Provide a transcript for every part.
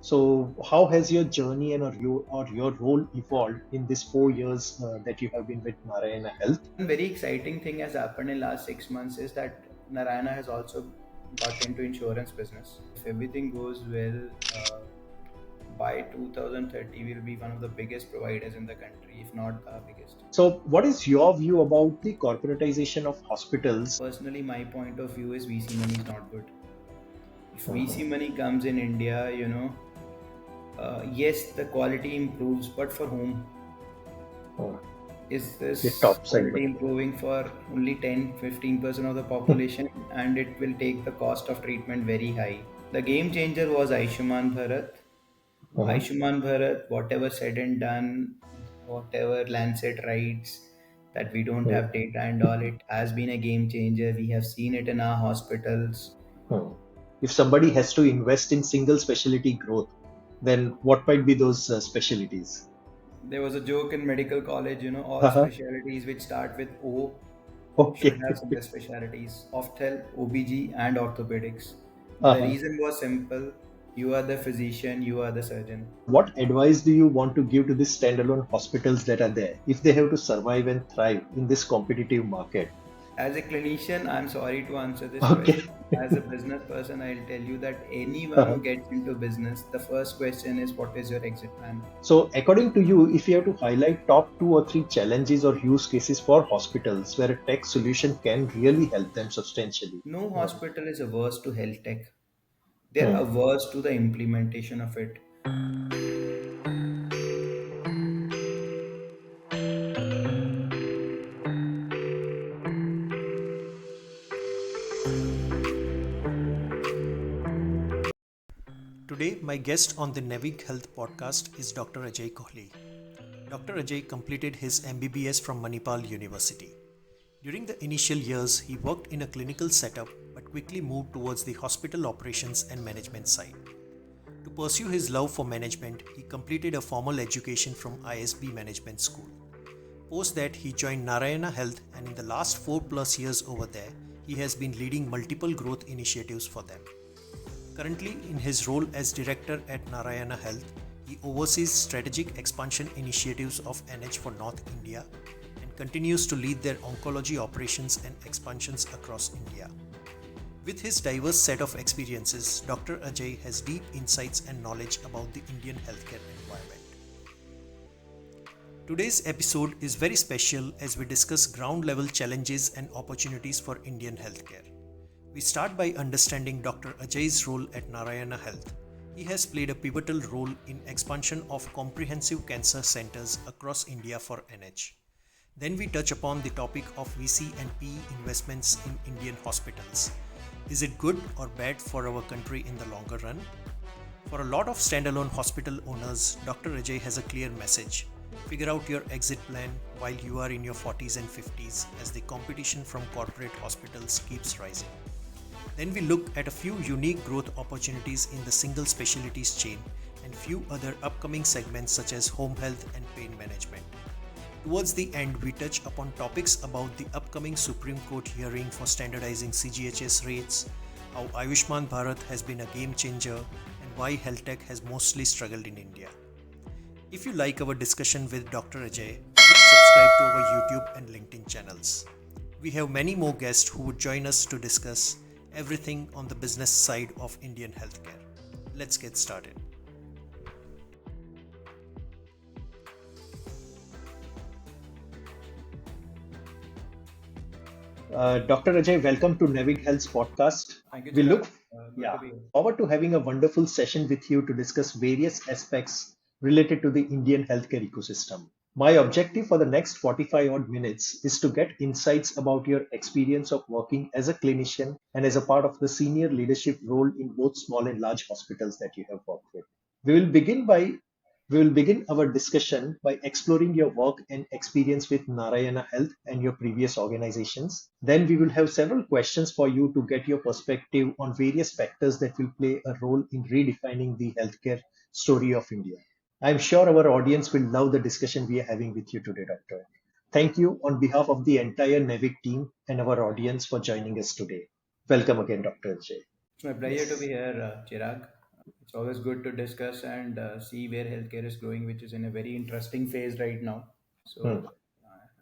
So, how has your journey and your role evolved in these 4 years that you have been with Narayana Health? One very exciting thing has happened in last 6 months is that Narayana has also got into insurance business. If everything goes well, by 2030 we'll be one of the biggest providers in the country, if not the biggest. So, what is your view about the corporatization of hospitals? Personally, my point of view is VC money is not good. If Mhm. VC money comes in India, yes, the quality improves, but for whom? Oh, Is the this top quality segment. improving for only 10-15% of the population, and it will take the cost of treatment very high? The game changer was Ayushman Bharat. Mhm. Ayushman Bharat, whatever said and done, whatever Lancet writes, that we don't Mhm. have data and all, it has been a game changer. We have seen it in our hospitals. Mhm. If somebody has to invest in single specialty growth, then what might be those specialties? There was a joke in medical college, all Uh-huh. specialties which start with O should Okay. have single specialties: Ophthalm, OBG, and orthopedics. The Uh-huh. reason was simple: you are the physician, you are the surgeon. What advice do you want to give to these standalone hospitals that are there if they have to survive and thrive in this competitive market? As a clinician, I'm sorry to answer this Okay. question. As a business person, I'll tell you that anyone Uh-huh. who gets into business, the first question is, what is your exit plan? So, according to you, if you have to highlight top two or three challenges or use cases for hospitals where a tech solution can really help them substantially. No What? hospital is averse to health tech. They're Hmm. averse to the implementation of it. Today, my guest on the Navig Health podcast is Dr. Ajay Kohli. Dr. Ajay completed his MBBS from Manipal University. During the initial years, he worked in a clinical setup but quickly moved towards the hospital operations and management side. To pursue his love for management, he completed a formal education from ISB Management School. Post that, he joined Narayana Health, and in the last 4 plus years over there, he has been leading multiple growth initiatives for them. Currently, in his role as director at Narayana Health, he oversees strategic expansion initiatives of NH for North India and continues to lead their oncology operations and expansions across India. With his diverse set of experiences, Dr. Ajay has deep insights and knowledge about the Indian healthcare environment. Today's episode is very special as we discuss ground level challenges and opportunities for Indian healthcare. We start by understanding Dr. Ajay's role at Narayana Health. He has played a pivotal role in expansion of comprehensive cancer centers across India for NH. Then we touch upon the topic of VC and PE investments in Indian hospitals. Is it good or bad for our country in the longer run? For a lot of standalone hospital owners, Dr. Ajay has a clear message. Figure out your exit plan while you are in your 40s and 50s as the competition from corporate hospitals keeps rising. Then we look at a few unique growth opportunities in the single specialties chain and few other upcoming segments such as home health and pain management. Towards the end, we touch upon topics about the upcoming Supreme Court hearing for standardizing CGHS rates, how Ayushman Bharat has been a game changer, and why health tech has mostly struggled in India. If you like our discussion with Dr. Ajay, please subscribe to our YouTube and LinkedIn channels. We have many more guests who would join us to discuss everything on the business side of Indian healthcare. Let's get started. Dr. Ajay, welcome to Navig Health's podcast. Thank you, We Chirag. look Good to yeah, be here. forward to having a wonderful session with you to discuss various aspects related to the Indian healthcare ecosystem. My objective for the next 45 odd minutes is to get insights about your experience of working as a clinician and as a part of the senior leadership role in both small and large hospitals that you have worked with. We will begin by we will begin our discussion by exploring your work and experience with Narayana Health and your previous organizations. Then we will have several questions for you to get your perspective on various factors that will play a role in redefining the healthcare story of India. I'm sure our audience will love the discussion we are having with you today, Doctor. Thank you on behalf of the entire Navig team and our audience for joining us today. Welcome again, Dr. Ajay. It's my pleasure to be Yes. here, Chirag. It's always good to discuss and see where healthcare is growing, which is in a very interesting phase right now. Hmm. So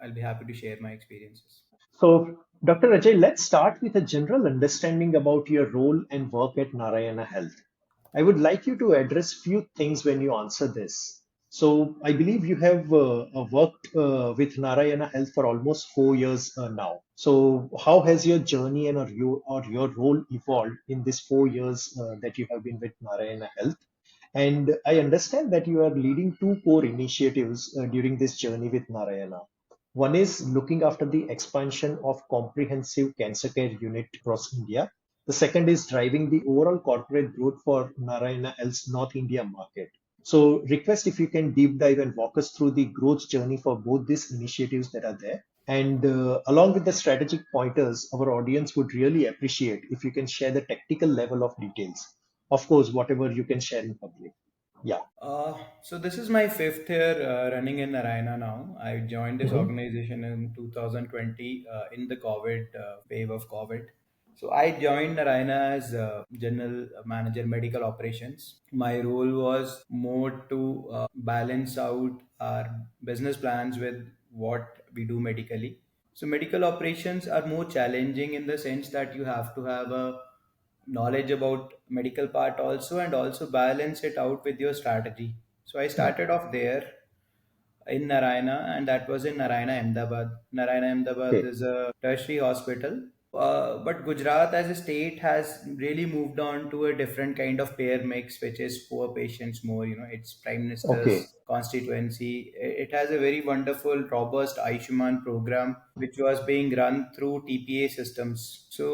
I'll be happy to share my experiences. So, Dr. Ajay, let's start with a general understanding about your role and work at Narayana Health. I would like you to address few things when you answer this. So, I believe you have worked with Narayana Health for almost 4 years now. So, how has your journey and or your role evolved in these 4 years that you have been with Narayana Health? And I understand that you are leading two core initiatives during this journey with Narayana. One is looking after the expansion of comprehensive cancer care unit across India. The second is driving the overall corporate growth for Narayana Health's North India market. So, request if you can deep dive and walk us through the growth journey for both these initiatives that are there. And along with the strategic pointers, our audience would really appreciate if you can share the technical level of details. Of course, whatever you can share in public. Yeah. So this is my fifth year running in Narayana now. I joined this Hmm. organization in 2020 in the COVID wave of COVID. So I joined Narayana as general manager medical operations. My role was more to balance out our business plans with what we do medically. So medical operations are more challenging in the sense that you have to have a knowledge about medical part also and also balance it out with your strategy. So I Hmm. started off there in Narayana, and that was in Narayana Ahmedabad. Narayana Ahmedabad Okay. is a tertiary hospital. But Gujarat as a state has really moved on to a different kind of payer mix, which is poor patients more. You know, it's Prime Okay. Minister's constituency. It has a very wonderful, robust Ayushman program, which was being run through TPA systems. So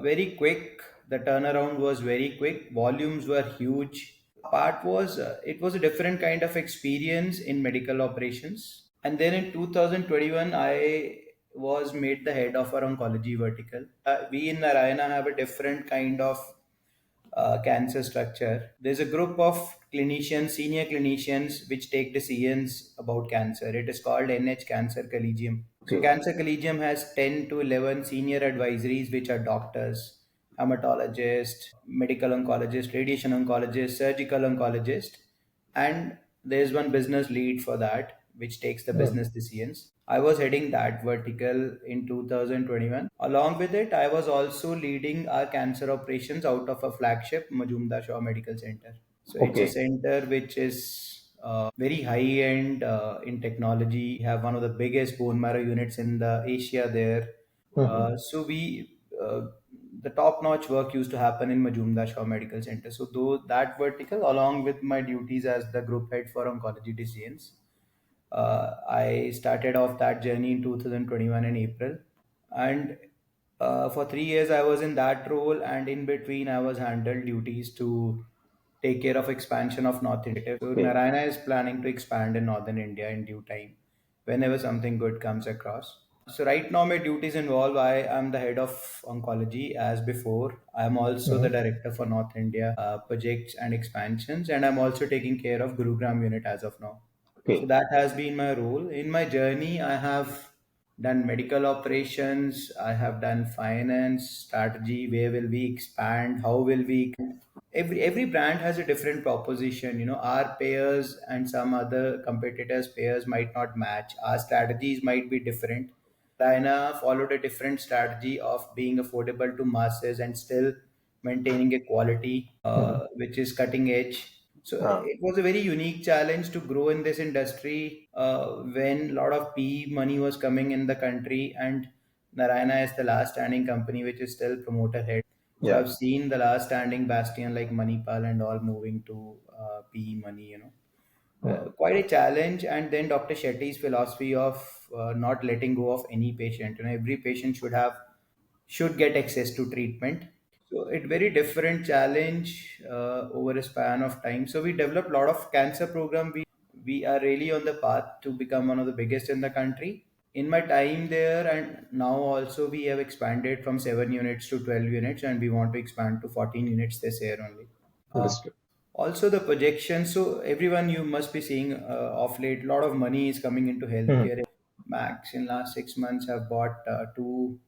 very quick. The turnaround was very quick. Volumes were huge. Part was it was a different kind of experience in medical operations. And then in 2021, I was made the head of our oncology vertical. We in Narayana have a different kind of cancer structure. There's a group of clinicians, senior clinicians, which take decisions about cancer. It is called NH Cancer Collegium. So, Okay. Cancer Collegium has 10 to 11 senior advisories, which are doctors, hematologist, medical oncologist, radiation oncologist, surgical oncologist, and there's one business lead for that, which takes the Hmm. business decisions. I was heading that vertical in 2021. Along with it, I was also leading our cancer operations out of a flagship Majumdar Shaw Medical Center. So it's a Okay. center which is very high end in technology. We have one of the biggest bone marrow units in the Asia there. Hmm. So we the top notch work used to happen in Majumdar Shaw Medical Center. So though that vertical, along with my duties as the group head for oncology decisions, I started off that journey in 2021 in April, and for 3 years I was in that role, and in between I was handled duties to take care of expansion of North India. So Okay. Narayana is planning to expand in Northern India in due time, whenever something good comes across. So right now my duties involve I am the head of oncology as before. I am also the Hmm. director for North India projects and expansions, and I'm also taking care of Gurugram unit as of now. So Okay. that has been my role. In my journey, I have done medical operations, I have done finance, strategy, where will we expand, how will we, every brand has a different proposition. You know, our payers and some other competitors payers might not match, our strategies might be different. Diana followed a different strategy of being affordable to masses and still maintaining a quality Hmm. which is cutting edge. So Ah. it was a very unique challenge to grow in this industry when a lot of PE money was coming in the country, and Narayana is the last standing company which is still promoter head. So Yeah. I've seen the last standing bastion like Manipal and all moving to PE money, you know. Hmm. Quite a challenge. And then Dr. Shetty's philosophy of not letting go of any patient. You know, every patient should get access to treatment. So it very different challenge over a span of time. So we developed a lot of cancer program. We are really on the path to become one of the biggest in the country. In my time there, and now also we have expanded from 7 units to 12 units, and we want to expand to 14 units this year only. Uh, Understood. Also the projection. So everyone you must be seeing of late, a lot of money is coming into Hmm. healthcare. Max in last 6 months have bought two.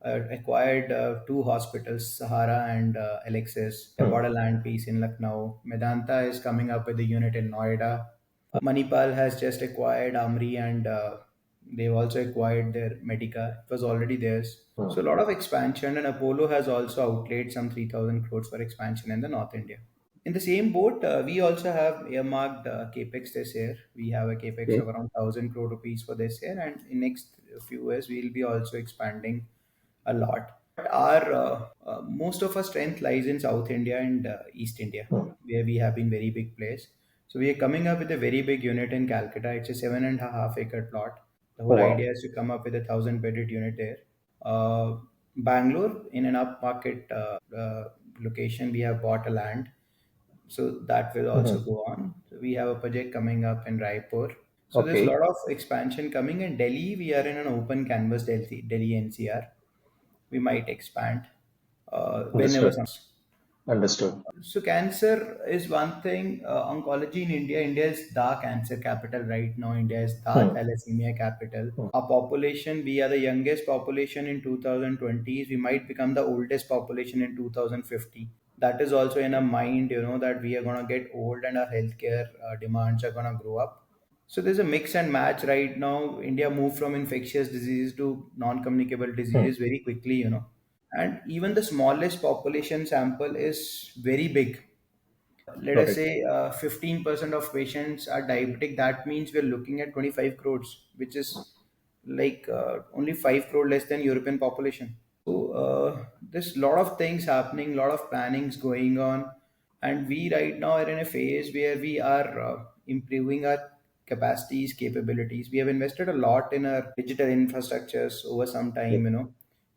acquired two hospitals, Sahara and Alexis. They bought a land piece in Lucknow. Medanta is coming up with a unit in Noida. Manipal has just acquired Amri and they've also acquired their Medica. It was already theirs. So a lot of expansion, and Apollo has also outlaid some 3,000 crores for expansion in the North India. In the same boat, we also have earmarked capex this year. We have a capex Okay. of around 1,000 crore rupees for this year, and in next few years we'll be also expanding a lot. Our most of our strength lies in South India and East India, where we have been very big place. So we are coming up with a very big unit in Calcutta. It's a 7.5 acre plot. The Oh, whole wow. idea is to come up with a 1,000 bedded unit there. Bangalore, in an upmarket location, we have bought a land, so that will also Mhm. go on. So we have a project coming up in Raipur. So there's a Okay. lot of expansion coming in Delhi. We are in an open canvas, Delhi NCR. We might expand whenever Understood. some. Understood. So cancer is one thing. Oncology in India. India is the cancer capital right now. India is the Hmm. thalassemia capital. Hmm. Our population, we are the youngest population in 2020s. We might become the oldest population in 2050. That is also in our mind, that we are gonna get old and our healthcare demands are gonna grow up. So there's a mix and match right now. India moved from infectious diseases to non-communicable Hmm. diseases very quickly. And even the smallest population sample is very big. Let Got us it. say 15% of patients are diabetic. That means we're looking at 25 crores, which is like only 5 crore less than European population. So there's a lot of things happening, lot of plannings going on, and we right now are in a phase where we are improving our capacities, capabilities. We have invested a lot in our digital infrastructures over some time. Okay.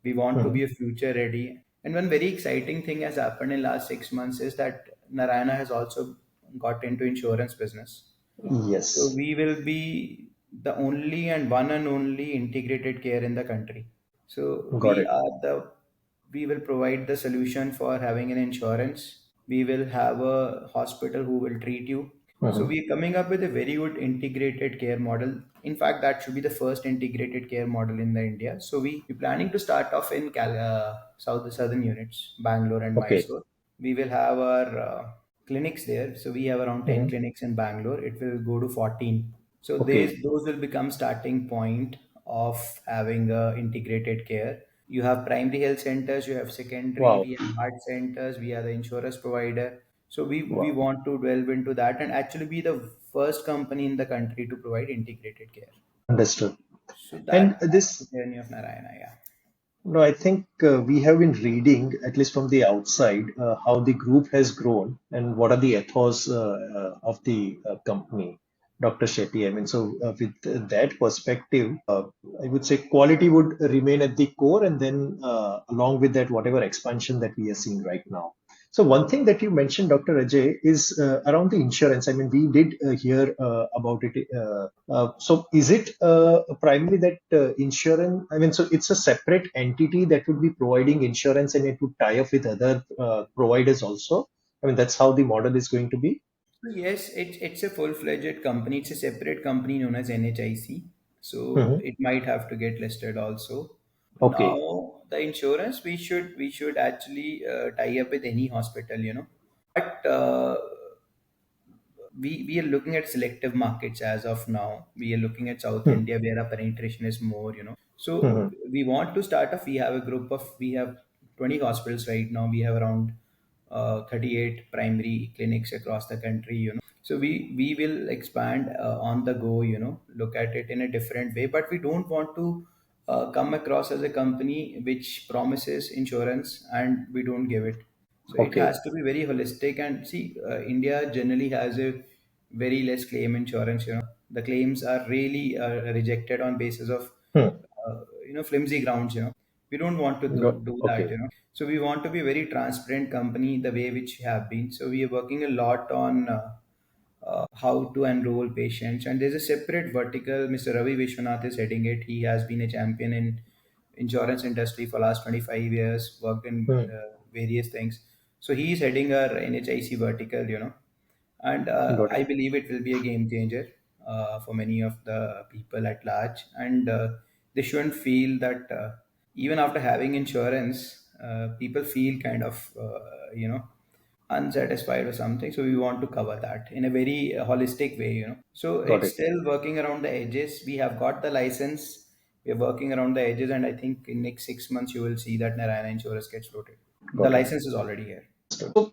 We want to Mhm. be a future ready. And one very exciting thing has happened in last 6 months is that Narayana has also got into insurance business. So Yes. we will be the only and one and only integrated care in the country. So Got it. we will provide the solution for having an insurance. We will have a hospital who will treat you. So Mhm. we are coming up with a very good integrated care model. In fact, that should be the first integrated care model in the India. So we're planning to start off in southern units, Bangalore and Okay. Mysore. We will have our clinics there. So we have around 10 Mhm. clinics in Bangalore. It will go to 14. So Okay. those will become starting point of having integrated care. You have primary health centers, you have secondary, Wow. we have heart centers, we are the insurance provider. So we Wow. want to delve into that and actually be the first company in the country to provide integrated care. Understood. So And that's the this, journey of Narayana. Yeah. no, I think we have been reading, at least from the outside, how the group has grown and what are the ethos of the company, Dr. Shetty. I mean, so with that perspective, I would say quality would remain at the core, and then along with that, whatever expansion that we are seeing right now. So one thing that you mentioned, Dr. Ajay, is around the insurance. I mean, we did hear about it. So is it primarily that insurance? I mean, so it's a separate entity that would be providing insurance and it would tie up with other providers also. I mean, that's how the model is going to be. So yes, it's a full-fledged company. It's a separate company known as NHIC. So Hmm. it might have to get listed also. Okay. Now the insurance we should actually tie up with any hospital. But we are looking at selective markets as of now. We are looking at South Hmm. India where our penetration is more. So Hmm. we want to start off. We have 20 hospitals right now. We have around 38 primary clinics across the country. So we will expand on the go, look at it in a different way, but we don't want to come across as a company which promises insurance and we don't give it. So it Okay. has to be very holistic. And see, India generally has a very less claim insurance. The claims are really rejected on basis of Hmm. flimsy grounds. We don't want to do that. Okay. So we want to be a very transparent company the way which we have been. So we are working a lot on how to enroll patients. And there's a separate vertical. Mr. Ravi Vishwanath is heading it. He has been a champion in insurance industry for last 25 years, worked in Hmm. various things. So he is heading our NHIC vertical. And Got I it. believe it will be a game changer for many of the people at large. And they shouldn't feel that. even after having insurance, people feel kind of unsatisfied or something. So we want to cover that in a very holistic way. So Got it's it. still working around the edges. We have got the license. We're working around the edges, and I think in next 6 months you will see that Narayana Insurance gets floated. The Got it. license is already here. So,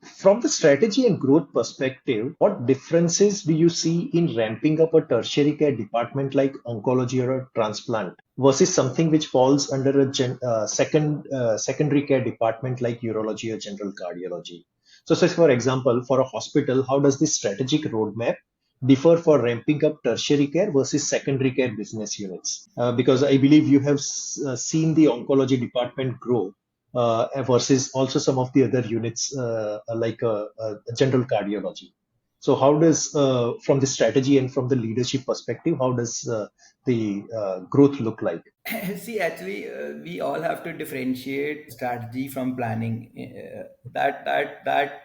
from the strategy and growth perspective, what differences do you see in ramping up a tertiary care department like oncology or a transplant versus something which falls under a secondary care department like urology or general cardiology? So, say for example, for a hospital, how does this strategic roadmap differ for ramping up tertiary care versus secondary care business units? Because I believe you have seen the oncology department grow versus also some of the other units like general cardiology. So how does, from the strategy and from the leadership perspective, how does the growth look like? See, actually, we all have to differentiate strategy from planning. That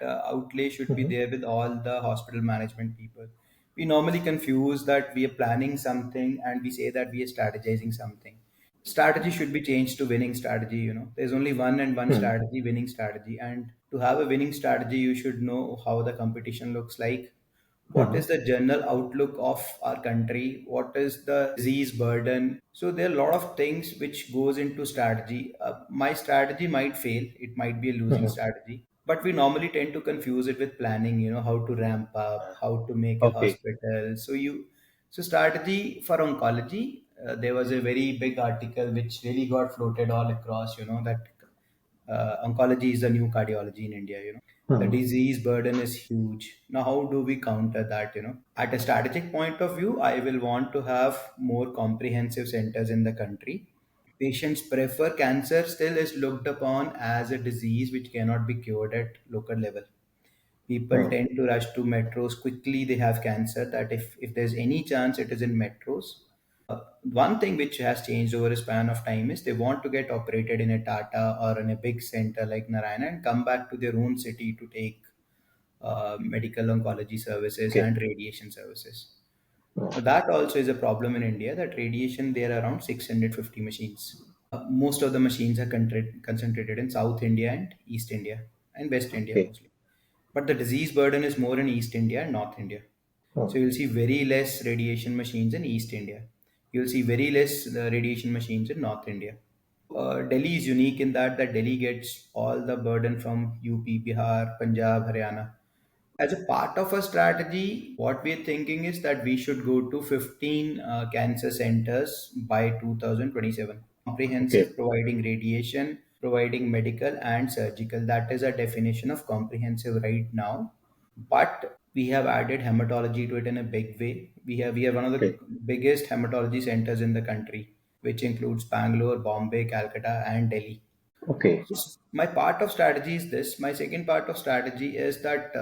outlay should be Mhm. there with all the hospital management people. We normally confuse that we are planning something and we say that we are strategizing something. Strategy should be changed to winning strategy. There's only one and one Hmm. strategy, winning strategy. And to have a winning strategy, you should know how the competition looks like, what Mhm. is the general outlook of our country, what is the disease burden. So there are a lot of things which goes into strategy. My strategy might fail, it might be a losing Mhm. strategy, but we normally tend to confuse it with planning, how to ramp up, how to make a Okay. hospital. So strategy for oncology, there was a very big article which really got floated all across, that oncology is the new cardiology in India. The Mhm. disease burden is huge. Now how do we counter that? At a strategic point of view, I will want to have more comprehensive centers in the country. Patients prefer cancer still is looked upon as a disease which cannot be cured at local level. People Mhm. tend to rush to metros quickly. They have cancer, that if there's any chance it is in metros. One thing which has changed over a span of time is they want to get operated in a Tata or in a big center like Narayana and come back to their own city to take medical oncology services Okay. and radiation services. Now Mhm. that also is a problem in India, that radiation there are around 650 machines. Most of the machines are concentrated in South India and East India and West India Okay. mostly. But the disease burden is more in East India and North India. So Mhm. you'll see very less radiation machines in East India. You'll see very less radiation machines in North India. Delhi is unique in that Delhi gets all the burden from UP, Bihar, Punjab, Haryana. As a part of a strategy, what we're thinking is that we should go to 15 cancer centers by 2027. Okay. Comprehensive, providing radiation, providing medical and surgical. That is a definition of comprehensive right now. But we have added hematology to it in a big way. We are one of the Okay. biggest hematology centers in the country, which includes Bangalore, Bombay, Calcutta, and Delhi. Okay. My part of strategy is this. My second part of strategy is that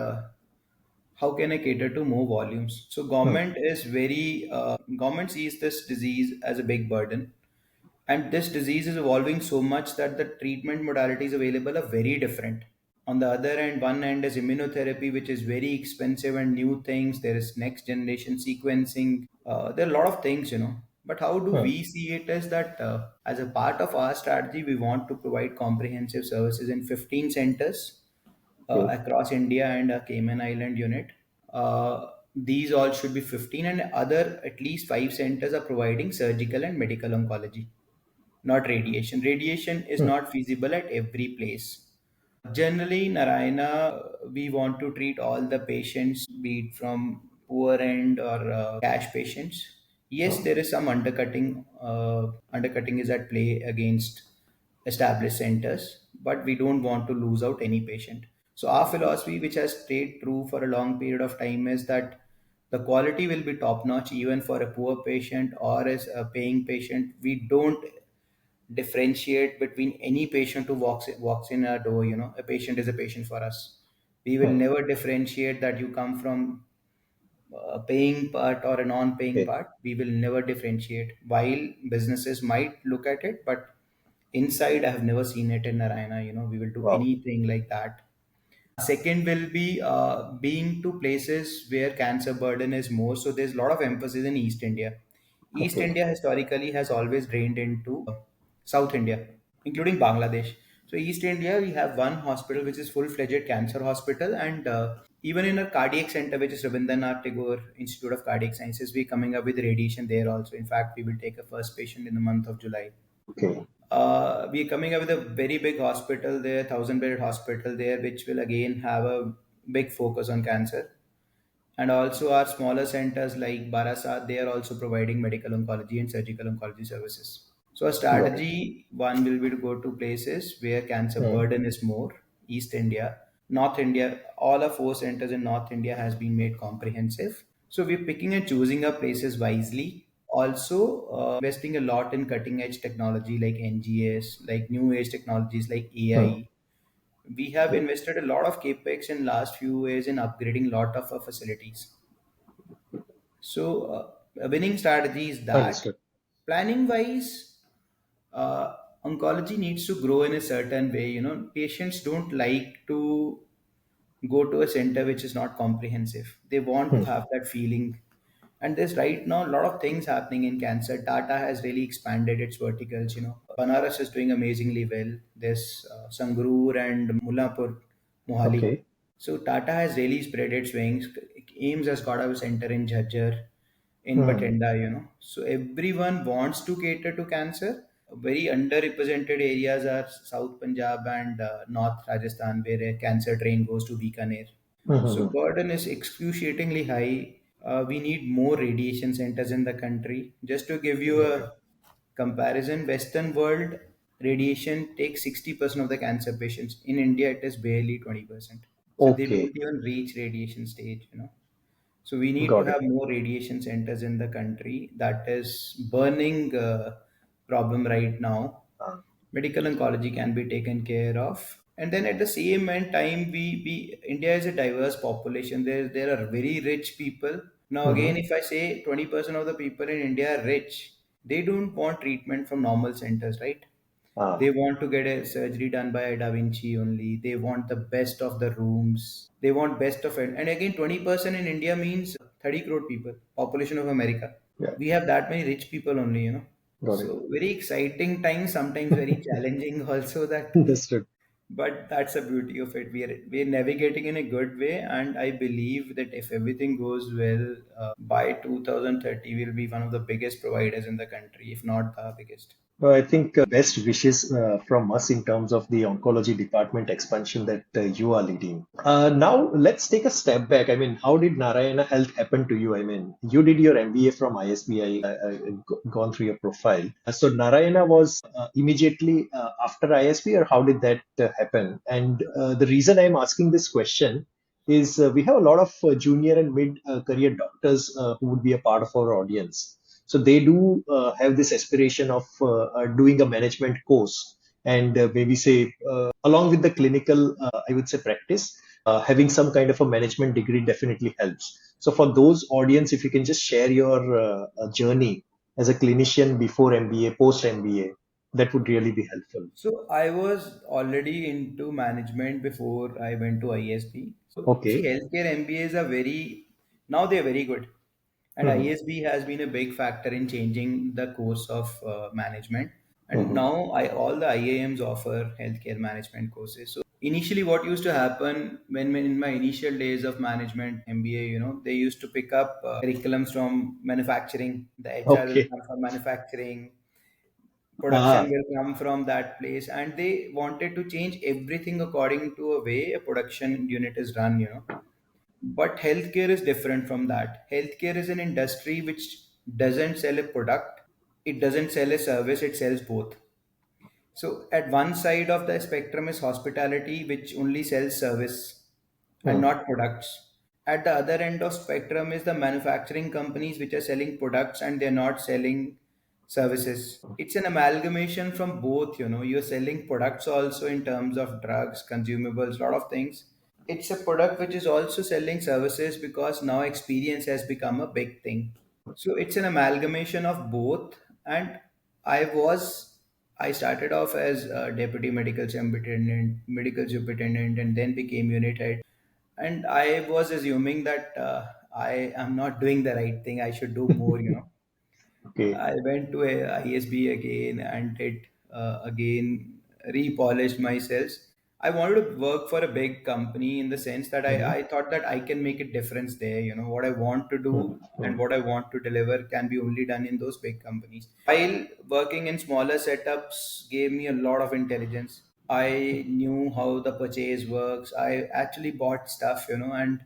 how can I cater to more volumes? So Mhm. government sees this disease as a big burden, and this disease is evolving so much that the treatment modalities available are very different. On the other end, one end is immunotherapy, which is very expensive and new things. There is next generation sequencing. There are a lot of things. But how do Mhm. we see it is that as a part of our strategy, we want to provide comprehensive services in 15 centers Okay. across India and a Cayman Island unit. These all should be 15, and other at least 5 centers are providing surgical and medical oncology, not radiation. Radiation is Mhm. not feasible at every place. Generally, Narayana, we want to treat all the patients, be it from poor end or cash patients. Yes, Mhm. there is some undercutting. Undercutting is at play against established centers, but we don't want to lose out any patient. So our philosophy, which has stayed true for a long period of time, is that the quality will be top notch even for a poor patient or as a paying patient. We don't differentiate between any patient who walks in our door. A patient is a patient for us. We will Mhm. never differentiate that you come from a paying part or a non-paying Okay. part. We will never differentiate. While businesses might look at it, but inside I have never seen it in Narayana. We will do Wow. anything like that. Second will be being to places where cancer burden is more. So there's a lot of emphasis in East India. East Okay. India historically has always drained into South India, including Bangladesh. So East India, we have one hospital which is full-fledged cancer hospital, and even in a cardiac center which is Rabindranath Tagore Institute of Cardiac Sciences, we're coming up with radiation there also. In fact, we will take a first patient in the month of July. Okay. We're coming up with a very big hospital there, 1,000-bedded hospital there, which will again have a big focus on cancer. And also our smaller centers like Barasat, they are also providing medical oncology and surgical oncology services. So a Got it. strategy one will be to go to places where cancer Hmm. burden is more. East India, North India, all our four centers in North India has been made comprehensive. So we're picking and choosing our places wisely. Also, investing a lot in cutting edge technology like NGS, like new age technologies like Hmm. AI. We have invested a lot of capex in last few years in upgrading lot of our facilities. So a winning strategy is that. Understood. Planning wise, uh, oncology needs to grow in a certain way. Patients don't like to go to a center which is not comprehensive. They want to Hmm. have that feeling. And there's right now a lot of things happening in cancer. Tata has really expanded its verticals. Banaras is doing amazingly well. There's Sangrur and Mullapur, Mohali. Okay. So Tata has really spread its wings. AIMS has got a center in Jhajjar, in Hmm. Batenda. So everyone wants to cater to cancer. Very underrepresented areas are South Punjab and North Rajasthan, where a cancer train goes to Bikaner. Hmm. Hmm, So hmm. burden is excruciatingly high. We need more radiation centers in the country. Just to give you Got it. a comparison, Western world radiation takes 60% of the cancer patients. In India, it is barely 20%. So they don't Okay. even reach radiation stage. So we need to Got have it. more radiation centers in the country. That is burning problem right now. Ah. Medical oncology can be taken care of. And then at the same time, we India is a diverse population. There are very rich people. Now Hmm. again, if I say 20% of the people in India are rich, they don't want treatment from normal centers, right? Ah. They want to get a surgery done by a Da Vinci only. They want the best of the rooms. They want best of it. And again, 20% in India means 30 crore people, population of America. Yeah. We have that many rich people only. Got it. So very exciting times, sometimes very challenging also that, Understood. but that's the beauty of it. We are navigating in a good way, and I believe that if everything goes well, by 2030 we'll be one of the biggest providers in the country, if not the biggest. I think best wishes from us in terms of the oncology department expansion that you are leading. Now, let's take a step back. I mean, how did Narayana Health happen to you? I mean, you did your MBA from ISB. I've gone through your profile. So, Narayana was immediately after ISB, or how did that happen? And the reason I'm asking this question is we have a lot of junior and mid career doctors who would be a part of our audience. So they do have this aspiration of doing a management course and maybe say along with the clinical, I would say practice, having some kind of a management degree definitely helps. So for those audience, if you can just share your journey as a clinician before MBA, post MBA, that would really be helpful. So I was already into management before I went to ISB. So see, Okay. healthcare MBAs are very now they're very good, and Hmm. ISB has been a big factor in changing the course of management. And Hmm. now all the IIMs offer healthcare management courses. So initially, what used to happen when in my initial days of management MBA, they used to pick up curriculums from manufacturing. The HR will Okay. come from manufacturing, production Ah. will come from that place, and they wanted to change everything according to a way a production unit is run. But healthcare is different from that. Healthcare is an industry which doesn't sell a product, it doesn't sell a service, it sells both. So at one side of the spectrum is hospitality, which only sells service and Hmm. not products. At the other end of spectrum is the manufacturing companies which are selling products and they're not selling services. It's an amalgamation from both. You're selling products also in terms of drugs, consumables, lot of things. It's a product which is also selling services because now experience has become a big thing. So it's an amalgamation of both. And I was, I started off as a deputy medical superintendent, and then became unit head. And I was assuming that I am not doing the right thing. I should do more. Okay. I went to a ISB again and did again repolished myself. I wanted to work for a big company in the sense that Mhm. I thought that I can make a difference there. You know, what I want to do Mhm. and Mhm. what I want to deliver can be only done in those big companies. While working in smaller setups gave me a lot of intelligence. I knew how the purchase works. I actually bought stuff, and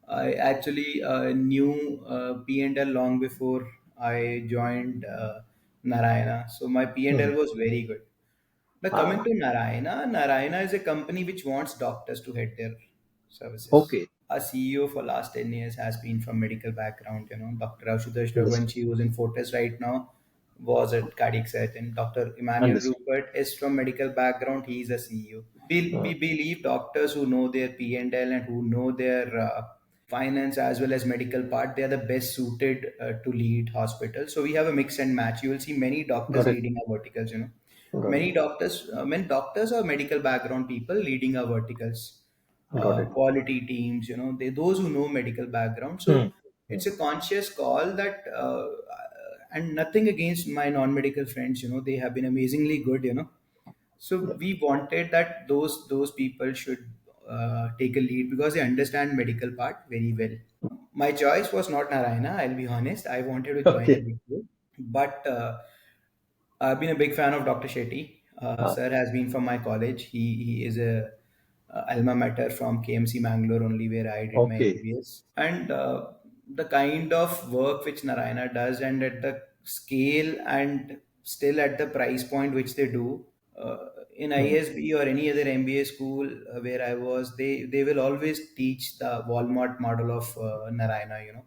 I actually knew P&L long before I joined Narayana. So my P&L Mhm. was very good. Now coming Ah, to Narayana, Narayana is a company which wants doctors to head their services. okay. Our CEO for last 10 years has been from medical background, Dr. Ashutosh Understood. Raghuvanshi, who's in Fortis right now, was at cardiac surgeon. Dr. Emmanuel Understood. Rupert is from medical background. He's a CEO. We Mhm. believe doctors who know their P&L and who know their finance as well as medical part, they are the best suited to lead hospitals. So we have a mix and match. You will see many doctors Got it. leading our verticals. Got it. Many doctors or medical background people leading our verticals, Got it. quality teams. Those who know medical background. So Mhm. it's a conscious call that, and nothing against my non-medical friends. They have been amazingly good. So we wanted that those people should take a lead because they understand medical part very well. My choice was not Narayana. I'll be honest. I wanted to join a Okay. big group, but I've been a big fan of Dr. Shetty. Ah, Sir has been from my college. He is a alma mater from KMC Mangalore only, where I did my okay. MBBS. And the kind of work which Narayana does, and at the scale and still at the price point which they do, in Mhm. ISB or any other MBA school where I was, they will always teach the Walmart model of Narayana.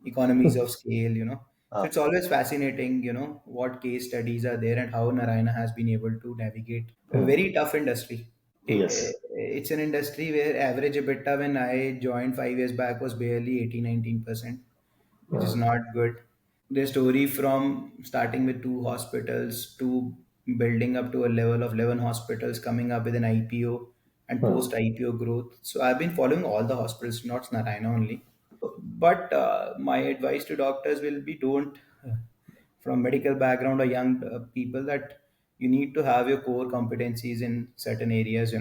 Economies of scale. So Ah, it's always fascinating, what case studies are there and how Narayana has been able to navigate a mhm. very tough industry. Yes. It's an industry where average EBITDA when I joined 5 years back was barely 18-19%, which is Mhm. not good. Their story from starting with two hospitals to building up to a level of 11 hospitals, coming up with an IPO and Mhm. post IPO growth. So I've been following all the hospitals, not Narayana only. But my advice to doctors will be don't, from medical background or young people, that you need to have your core competencies in certain areas.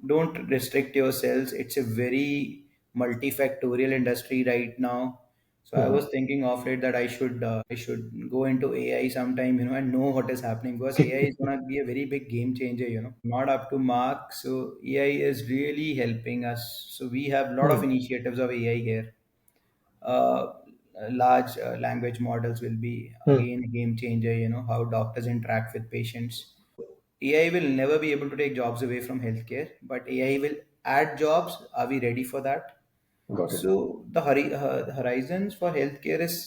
Don't restrict yourselves. It's a very multifactorial industry right now. So I Mhm. was thinking of late that I should go into AI sometime, and know what is happening because AI is gonna be a very big game changer. Not up to mark. So AI is really helping us. So we have a lot of Mhm. initiatives of AI here. uh, Large language models will be Mhm. again a game changer. How doctors interact with patients. AI will never be able to take jobs away from healthcare, but AI will add jobs. Are we ready for that? Got it. So the horizons for healthcare is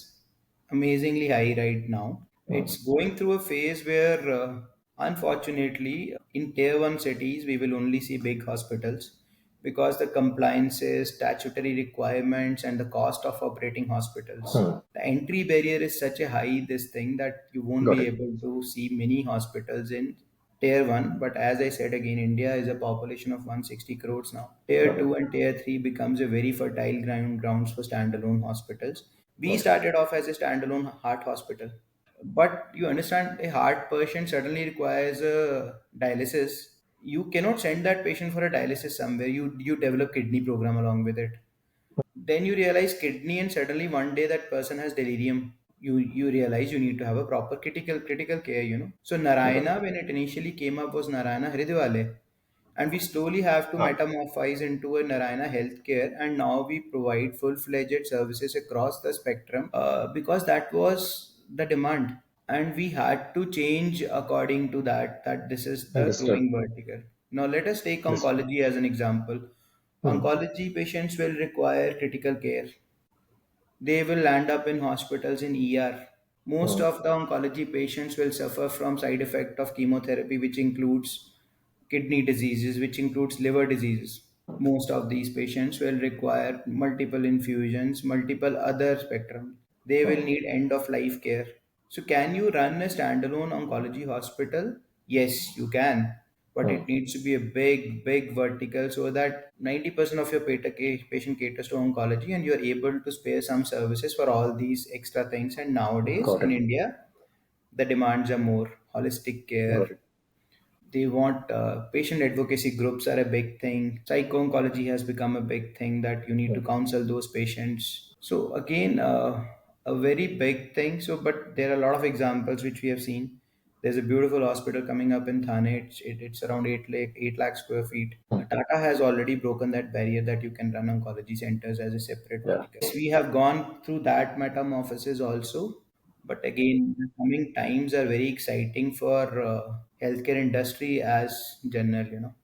amazingly high right now. Mhm. It's going through a phase where, unfortunately, in tier one cities, we will only see big hospitals because the compliances, statutory requirements, and the cost of operating hospitals. Mhm. The entry barrier is such a high this thing that you won't Got be it. able to see many hospitals in tier 1. But as I said again, India is a population of 160 crores now. Tier Got it. 2 and tier 3 becomes a very fertile grounds for standalone hospitals. We Got it. started off as a standalone heart hospital, but you understand, a heart patient suddenly requires a dialysis. You cannot send that patient for a dialysis somewhere. You develop kidney program along with it. Then you realize kidney, and suddenly one day that person has delirium. You realize you need to have a proper critical care. So Got it. Narayana, when it initially came up, was Narayana Hridwale, and we slowly have to Ah, metamorphose into a Narayana healthcare, and now we provide full-fledged services across the spectrum because that was the demand, and we had to change according to that this is the understood. growing vertical. Now let us take Understood. oncology as an example. Mhm. Oncology patients will require critical care. They will land up in hospitals in ER. Most Mhm. of the oncology patients will suffer from side effect of chemotherapy, which includes kidney diseases, which includes liver diseases. Most of these patients will require multiple infusions, multiple other spectrum. They will Mhm. need end of life care. So, can you run a standalone oncology hospital? Yes, you can, but it Mhm. needs to be a big vertical so that 90% of your patient caters to oncology, and you're able to spare some services for all these extra things. And nowadays Got in it. India, the demands are more holistic Got care, it. They want patient advocacy groups are a big thing. Psycho oncology has become a big thing that you need to counsel those patients. So again, a very big thing. So, but there are a lot of examples which we have seen. There's a beautiful hospital coming up in Thane. It's around 8 lakh square feet. Tata has already broken that barrier that you can run oncology centers as a separate Yeah, vertical. Yes, we have gone through that metamorphosis also, but again, the coming times are very exciting for healthcare industry as general.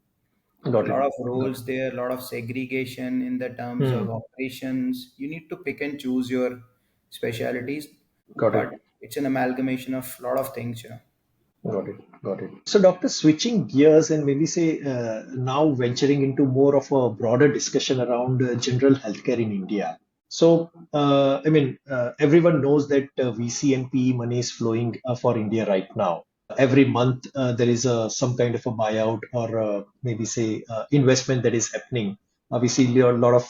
A got it. lot of Got it. roles there, a lot of segregation in the terms Hmm. of operations. You need to pick and choose your specialities, Got but it. it's an amalgamation of a lot of things. Got it. Got it. So, doctor, switching gears and maybe say now venturing into more of a broader discussion around general healthcare in India. So, everyone knows that VC and PE money is flowing for India right now. Every month, there is some kind of a buyout or maybe say investment that is happening. We see a lot of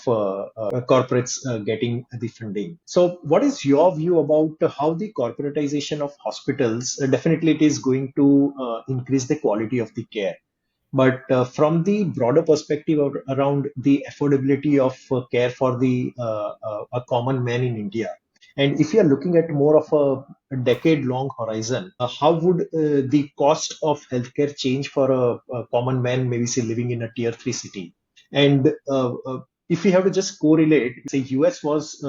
corporates getting the funding. So, what is your view about how the corporatization of hospitals? Definitely, it is going to increase the quality of the care. But from the broader perspective around the affordability of care for the a common man in India, and if you are looking at more of a decade-long horizon, how would the cost of healthcare change for a common man, maybe say living in a tier three city? And if we have to just correlate, say US was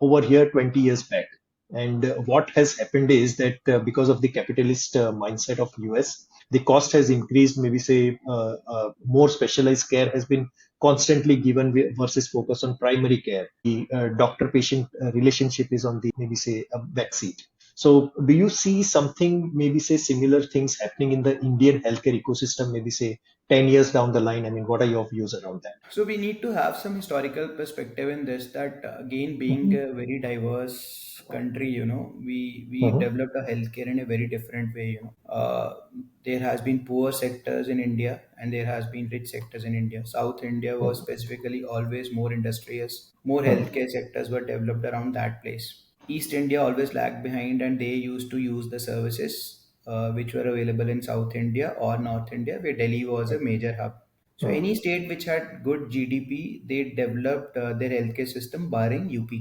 over here 20 years back. And what has happened is that because of the capitalist mindset of US, the cost has increased. Maybe say more specialized care has been constantly given versus focus on primary care. The doctor-patient relationship is on the maybe say a backseat. So, do you see something, maybe say similar things happening in the Indian healthcare ecosystem, maybe say 10 years down the line? I mean, what are your views around that? So we need to have some historical perspective in this. That again, being Mhm. a very diverse country, we Mhm. developed a healthcare in a very different way. There has been poor sectors in India, and there has been rich sectors in India. South India was Mhm. specifically always more industrious. More Mhm. healthcare sectors were developed around that place. East India always lagged behind, and they used to use the services which were available in South India or North India, where Delhi was a major hub. So Mhm. any state which had good GDP, they developed their healthcare system, barring UP.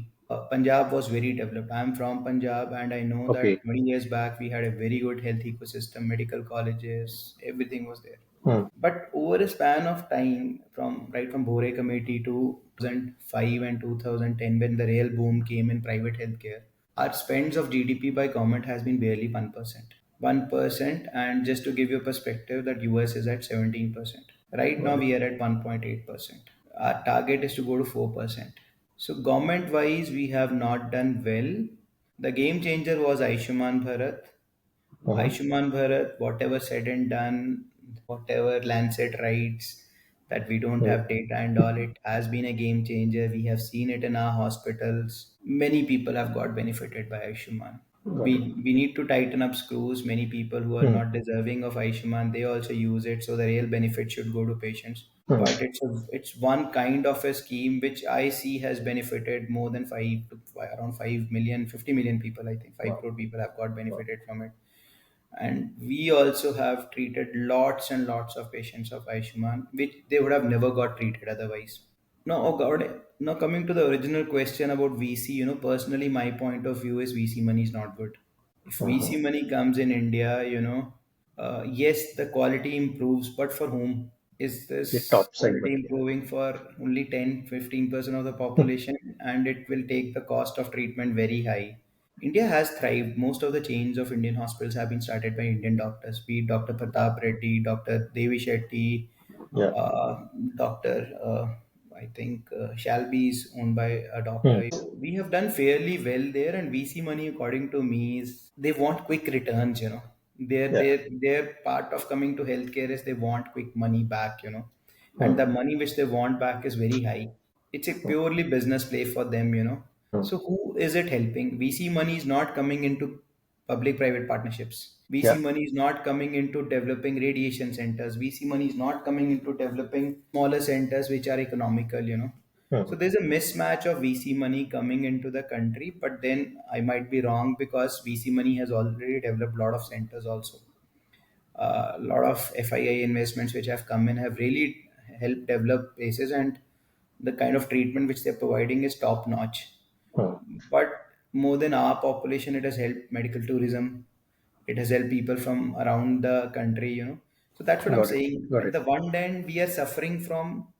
Punjab was very developed. I'm from Punjab, and I know Okay. that 20 years back we had a very good health ecosystem, medical colleges, everything was there. Mhm. But over a span of time, from Bhore Committee to 2005 and 2010, when the real boom came in private healthcare, our spends of GDP by government has been barely 1%. 1%, and just to give you a perspective, that US is at 17%. Right now Got it. we are at 1.8%. Our target is to go to 4%. So government wise, we have not done well. The game changer was Ayushman Bharat. Mhm. Ayushman Bharat, whatever said and done, whatever Lancet writes, that we don't Mhm. have data and all, it has been a game changer. We have seen it in our hospitals. Many people have got benefited by Ayushman. Got it. We need to tighten up screws. Many people who are Mhm. not deserving of Ayushman, they also use it. So the real benefit should go to patients. Mhm. But it's one kind of a scheme which I see has benefited more than around 5 million, 50 million people. I think 5 crore people have got Wow. benefited from it. And we also have treated lots and lots of patients of Ayushman, which they would have never got treated otherwise. No, oh God. Now coming to the original question about VC, personally my point of view is VC money is not good. If Mhm. VC money comes in India, yes, the quality improves, but for whom? Is The this top quality segment. Yeah. improving for only 10-15% of the population, and it will take the cost of treatment very high? India has thrived. Most of the chains of Indian hospitals have been started by Indian doctors, be it Dr. Pratap Reddy, Dr. Devi Shetty, Yeah. Dr. I think Shalby is owned by a Hmm. doctor. So we have done fairly well there, and VC money, according to me, is they want quick returns. Yeah. Their part of coming to healthcare is they want quick money back. And Hmm. the money which they want back is very high. It's a purely business play for them. Hmm. So who is it helping? VC money is not coming into public-private partnerships. VC Yeah. money is not coming into developing radiation centers. VC money is not coming into developing smaller centers which are economical. Hmm. So there's a mismatch of VC money coming into the country, but then I might be wrong because VC money has already developed a lot of centers also. A lot of FII investments which have come in have really helped develop places, and the kind of treatment which they're providing is top notch. Hmm. But more than our population, it has helped medical tourism. It has helped people from around the country. So that's what I'm Got it. saying. Got At it. the one end, we are suffering from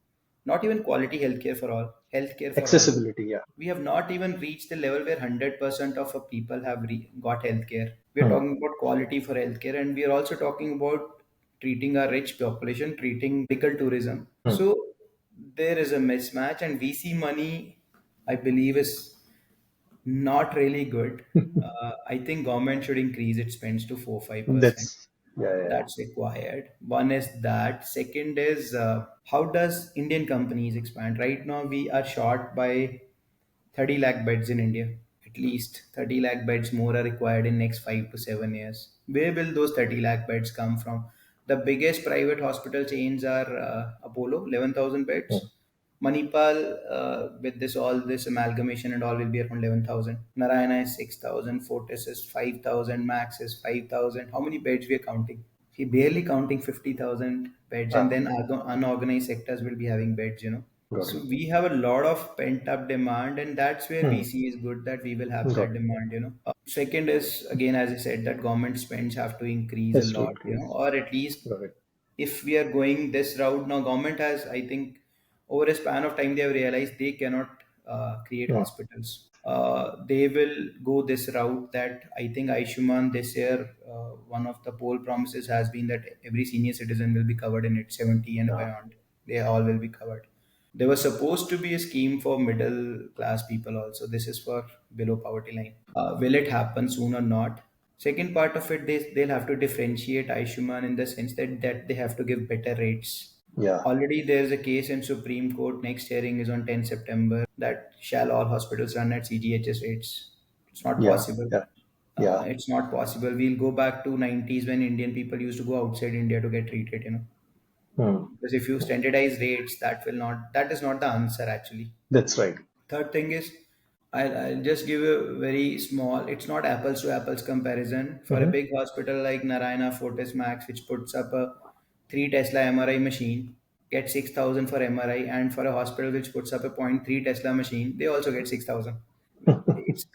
not even quality healthcare for all, healthcare for all. Accessibility. Yeah. We have not even reached the level where 100% of our people have got healthcare. We are Hmm. talking about quality for healthcare, and we are also talking about treating our rich population, treating medical tourism. Hmm. So there is a mismatch, and VC money, I believe, is not really good. I think government should increase its spends to 4-5%. That's yeah, yeah, yeah. That's required. One is that. Second is how does Indian companies expand? Right now, we are short by 30 lakh beds in India. At least 30 lakh beds more are required in next 5 to 7 years. Where will those 30 lakh beds come from? The biggest private hospital chains are Apollo, 11,000 Hmm. beds. Manipal, with this all this amalgamation and all, will be around 11,000. Narayana is 6,000. Fortis is 5,000. Max is 5,000. How many beds we are counting? We barely counting 50,000 beds, and Ah, then unorganized sectors will be having beds. got So it. we have a lot of pent up demand, and that's where Hmm. VC is good that we will have Got that it. demand. Second is again, as I said, that government spends have to increase a Has to lot, increase. or at least Got it. if we are going this route now, government has, I think, over a span of time, they have realized they cannot create Hmm. hospitals. They will go this route that I think Ayushman this year, one of the poll promises has been that every senior citizen will be covered in it, 70 and Ah, beyond. They all will be covered. There was supposed to be a scheme for middle class people also. This is for below poverty line. Will it happen soon or not? Second part of it, they'll have to differentiate Aishuman in the sense that they have to give better rates. yeah. Already there's a case in Supreme Court. Next hearing is on 10 September that shall all hospitals run at CGHS rates. It's not Yeah. possible. Yeah. Yeah. It's not possible. We'll go back to 90s when Indian people used to go outside India to get treated. Hmm. Because if you standardize rates, that is not the answer actually. That's right. Third thing is, I'll just give a very small, it's not apples to apples comparison. For a Hmm. big hospital like Narayana Fortis Max, which puts up a 3 Tesla MRI machine, get 6,000 for MRI, and for a hospital which puts up a point 0.3 Tesla machine, they also get 6,000.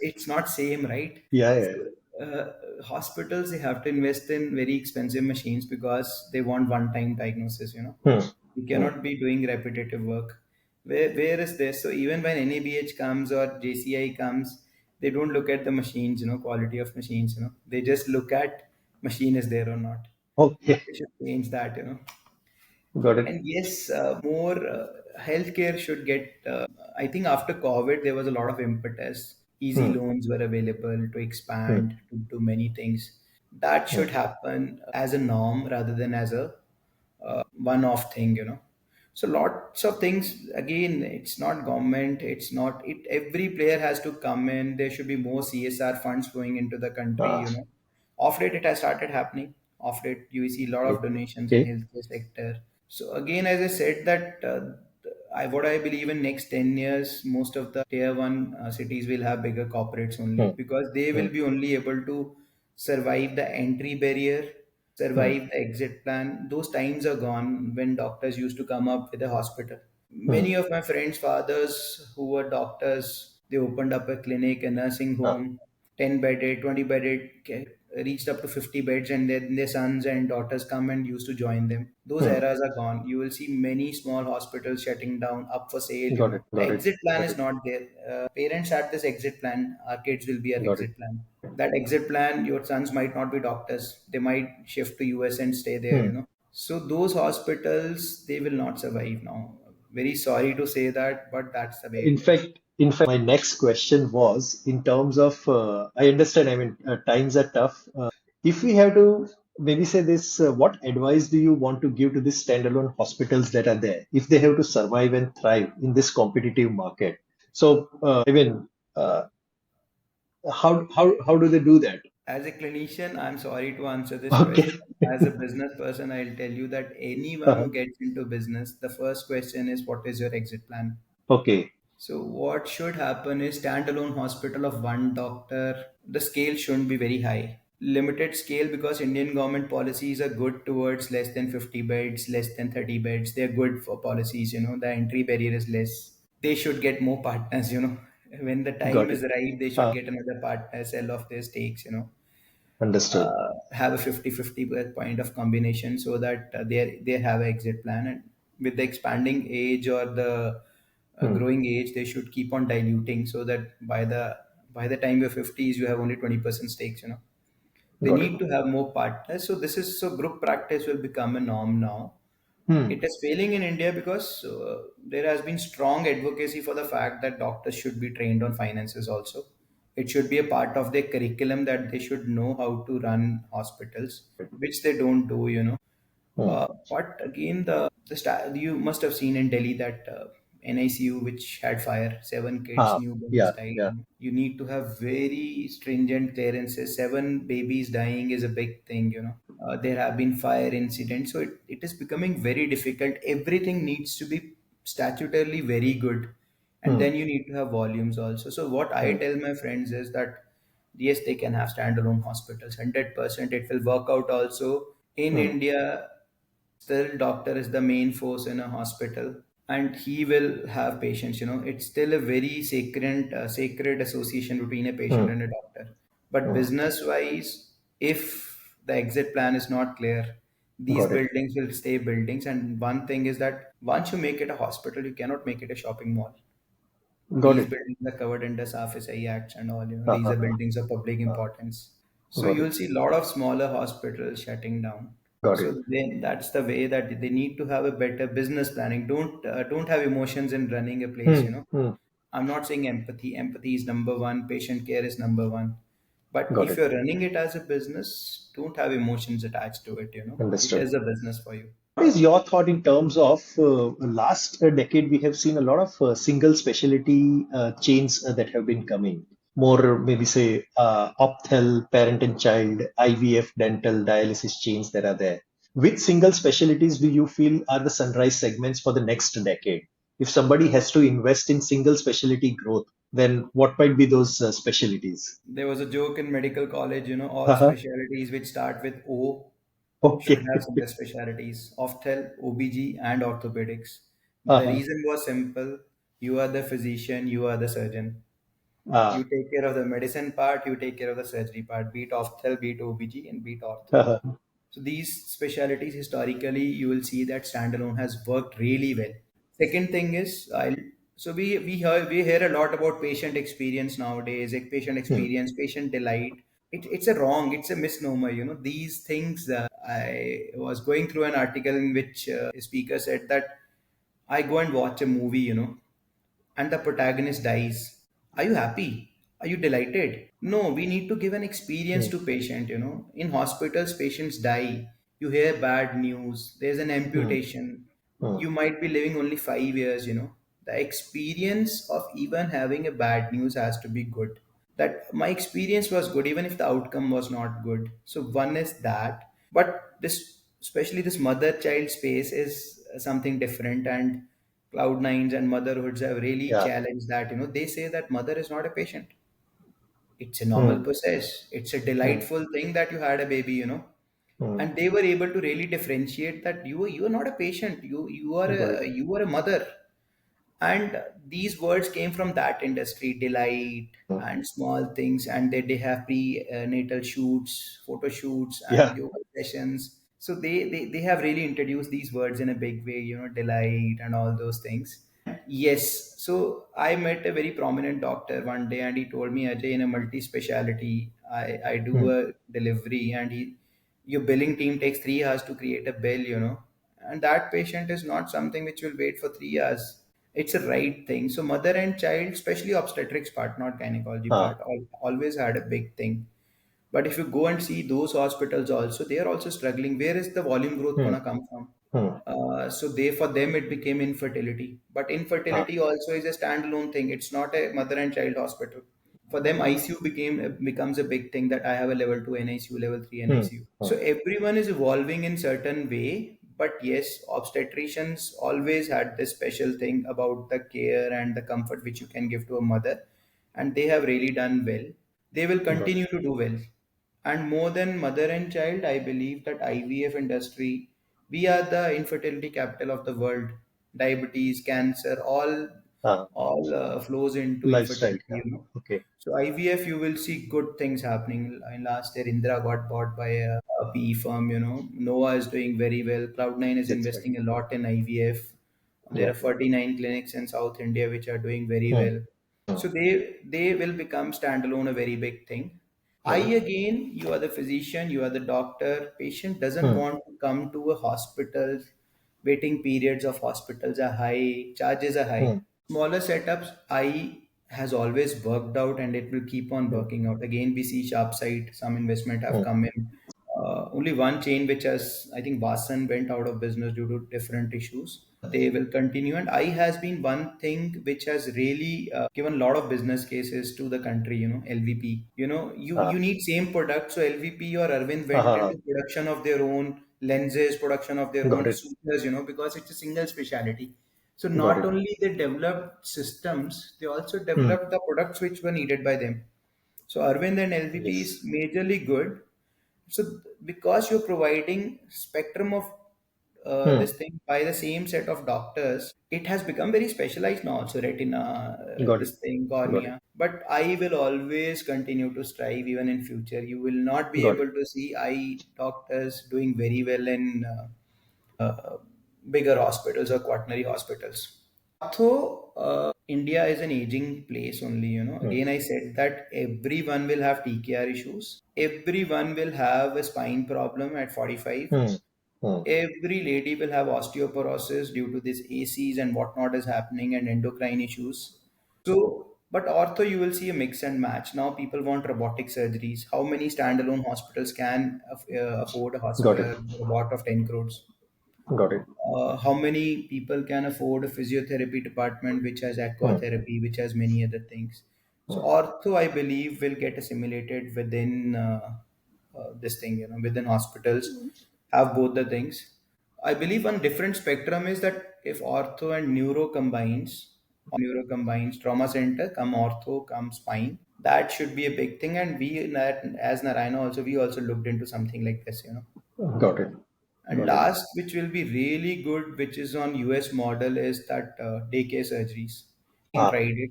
It's not same, right? Yeah. Yeah. So, hospitals, they have to invest in very expensive machines because they want one time diagnosis. Hmm. You Hmm. cannot be doing repetitive work. Where is this? So even when NABH comes or JCI comes, they don't look at the machines, quality of machines. They just look at machine is there or not. Okay. They should change that. Got it. And yes, more healthcare should get. I think after COVID, there was a lot of impetus. Easy Hmm. loans were available to Hmm. expand to do many things. That Hmm. should happen as a norm rather than as a one-off thing. So lots of things. Again, it's not government. It's not it. Every player has to come in. There should be more CSR funds flowing into the country. Ah, You know, Off late it has started happening. Off late you see a lot of donations in okay. healthcare sector. So again, as I said, that what I believe in next 10 years, most of the tier one cities will have bigger corporates only Hmm. because they will Hmm. be only able to survive the entry barrier, Hmm. survive the exit plan. Those times are gone when doctors used to come up with a hospital. Hmm. Many of my friends' fathers who were doctors, they opened up a clinic, a nursing Ah. home, 10 bedded, 20 bedded, reached up to 50 beds, and then their sons and daughters come and used to join them. Those Hmm. eras are gone. You will see many small hospitals shutting down, up for sale. Got it. The Got it. exit plan Got is it. not there. Parents had this exit plan. Our kids will be our Got it. exit plan. That exit plan, your sons might not be doctors. They might shift to US and stay there. Hmm. So those hospitals, they will not survive now. Very sorry to say that, but that's the way In it is. fact, my next question was in terms of, I understand, I mean, times are tough. If we have to maybe say this, what advice do you want to give to the standalone hospitals that are there if they have to survive and thrive in this competitive market? So, I mean, uh, how do they do that? As a clinician, I'm sorry to answer this Okay. question. As a business person, I'll tell you that anyone Uh-huh. who gets into business, the first question is what is your exit plan? Okay. So what should happen is standalone hospital of one doctor, the scale shouldn't be very high. limited scale because Indian government policies are good towards less than 50 beds, less than 30 beds. They're good for policies, the entry barrier is less. They should get more partners. When the time Got is it. right, they should Uh, get another partner, sell off their stakes. Understood. Have a 50-50 point of combination so that they have an exit plan, and with the expanding age or the Hmm. growing age they should keep on diluting so that by the time you're 50s you have only 20% stakes. They Got it. need to have more partners, so this is so group practice will become a norm now. Hmm. It is failing in India because there has been strong advocacy for the fact that doctors should be trained on finances also. It should be a part of their curriculum that they should know how to run hospitals, which they don't do. Hmm. But again, you must have seen in Delhi that NICU which had fire, 7 kids, Yeah. newborns died. Yeah. You need to have very stringent clearances. 7 babies dying is a big thing. There have been fire incidents, so it is becoming very difficult. Everything needs to be statutorily very good, and Hmm. then you need to have volumes also. So what I Hmm. tell my friends is that yes, they can have standalone hospitals, 100%. It will work out also in Hmm. India. Still, doctor is the main force in a hospital, and he will have patients. It's still a very sacred association between a patient Hmm. and a doctor. But Hmm. business wise, if the exit plan is not clear, these Got it. buildings will stay buildings. And one thing is that once you make it a hospital, you cannot make it a shopping mall. Got These it. buildings are covered under SAFSI acts and all. Uh, These uh, are uh, buildings of public importance. So Got you'll it. see a lot of smaller hospitals shutting down. Got it. So then that's the way that they need to have a better business planning. Don't have emotions in running a place. Hmm. Hmm. I'm not saying empathy. Empathy is number one. Patient care is number one. But Got if it. you're running it as a business, don't have emotions attached to it. It Understood. is a business for you. What is your thought in terms of last decade? We have seen a lot of single specialty chains that have been coming. More, maybe say, opthel, parent and child, IVF, dental, dialysis chains that are there. Which single specialties do you feel are the sunrise segments for the next decade? If somebody has to invest in single specialty growth, then what might be those specialties? There was a joke in medical college, all Uh-huh. specialties which start with O should Okay. have single specialties: Ophthal, OBG, and orthopedics. The Uh-huh. reason was simple: you are the physician, you are the surgeon. You Ah. take care of the medicine part, you take care of the surgery part, be it Ophthal, be it OBG, and be it ortho. Uh-huh. So these specialties historically, you will see that standalone has worked really well. Second thing is, so we hear a lot about patient experience nowadays, like patient Hmm. experience, patient delight. It's a misnomer. These things. I was going through an article in which a speaker said that I go and watch a movie, and the protagonist dies. Are you happy? Are you delighted? No, we need to give an experience Hmm. to patient. In hospitals, patients die. You hear bad news. There's an Hmm. amputation. Hmm. You might be living only 5 years. The experience of even having a bad news has to be good. That my experience was good even if the outcome was not good. So one is that, but this, especially this mother child space, is something different. And cloud nines and motherhoods have really Yeah. challenged that. They say that mother is not a patient, it's a normal Hmm. process, it's a Hmm. delightful thing that you had a baby. Hmm. And they were able to really differentiate that you are not a patient, you are Got it. a mother. And these words came from that industry: delight Hmm. and small things. And they have prenatal shoots, photo shoots, and Yeah. yoga sessions. So they have really introduced these words in a big way, delight and all those things. Yes. So I met a very prominent doctor one day, and he told me, Ajay, in a multi-speciality, I do Hmm. a delivery, and your billing team takes 3 hours to create a bill. And that patient is not something which will wait for 3 hours. It's a right thing. So mother and child, especially obstetrics part, not gynecology Ah. part, always had a big thing. But if you go and see those hospitals also, they are also struggling. Where is the volume growth Hmm. gonna come from? Hmm. So they, for them it became infertility. But Ah. infertility also is a standalone thing. It's not a mother and child hospital. For them, ICU becomes a big thing, that I have a level 2 NICU, level 3 Hmm. NICU. Hmm. So everyone is evolving in certain way. But yes, obstetricians always had this special thing about the care and the comfort which you can give to a mother, and they have really done well. They will Got it. continue to do well. And more than mother and child, I believe that IVF industry, we are the infertility capital of the world. Diabetes, cancer, Ah, all flows into lifestyle. infertility, Yeah. you know. Okay. So IVF, you will see good things happening. In last year, Indra got bought by a PE firm. You know, Noah is doing very well. Cloud9 is That's right. investing a lot in IVF. There Yeah. are 49 clinics in South India which are doing very Hmm. well. So they will become standalone a very big thing. I Got it. again, you are the physician, you are the doctor. Patient doesn't Hmm. want to come to a hospital. Waiting periods of hospitals are high, charges are high. Hmm. Smaller setups, I has always worked out and it will keep on Hmm. working out. Again, we see sharp side, some investment have Hmm. come in. Only one chain which has, I think, Vasan went out of business due to different issues. They will continue, and I has been one thing which has really given a lot of business cases to the country. You know, LVP. You know, you Ah. need same product, so LVP or Arvind Ah. went Ah, ah. into production of their own lenses, production of their Got own it. sutures. You know, because it's a single specialty. So Got not it. only they developed systems, they also Hmm. developed the products which were needed by them. So Arvind and LVP is Yes. majorly good. So because you're providing spectrum of Hmm. this thing by the same set of doctors, it has become very specialized now. Also retina, Got it. this thing, Got it. cornea. But I will always continue to strive even in future. You will not be Got it. able to see eye doctors doing very well in bigger hospitals or quaternary hospitals. So, India is an aging place only, you know. Hmm. Again, I said that everyone will have TKR issues. Everyone will have a spine problem at 45. Hmm. Hmm. Every lady will have osteoporosis due to this ACs and whatnot is happening and endocrine issues. So, but ortho, you will see a mix and match. Now people want robotic surgeries. How many standalone hospitals can afford Got it. a robot of 10 crores? Got it. How many people can afford a physiotherapy department which has Hmm. aquatherapy, which has many other things? So Hmm. ortho, I believe, will get assimilated within this thing, you know, within hospitals, have both the things. I believe one different spectrum is that if ortho and neuro combines, trauma center, come ortho, come spine, that should be a big thing. And we, as Narayana, also we also looked into something like this, you know. Got it. And Got it. last, which will be really good, which is on US model, is that daycare surgeries. Ah. Tried it.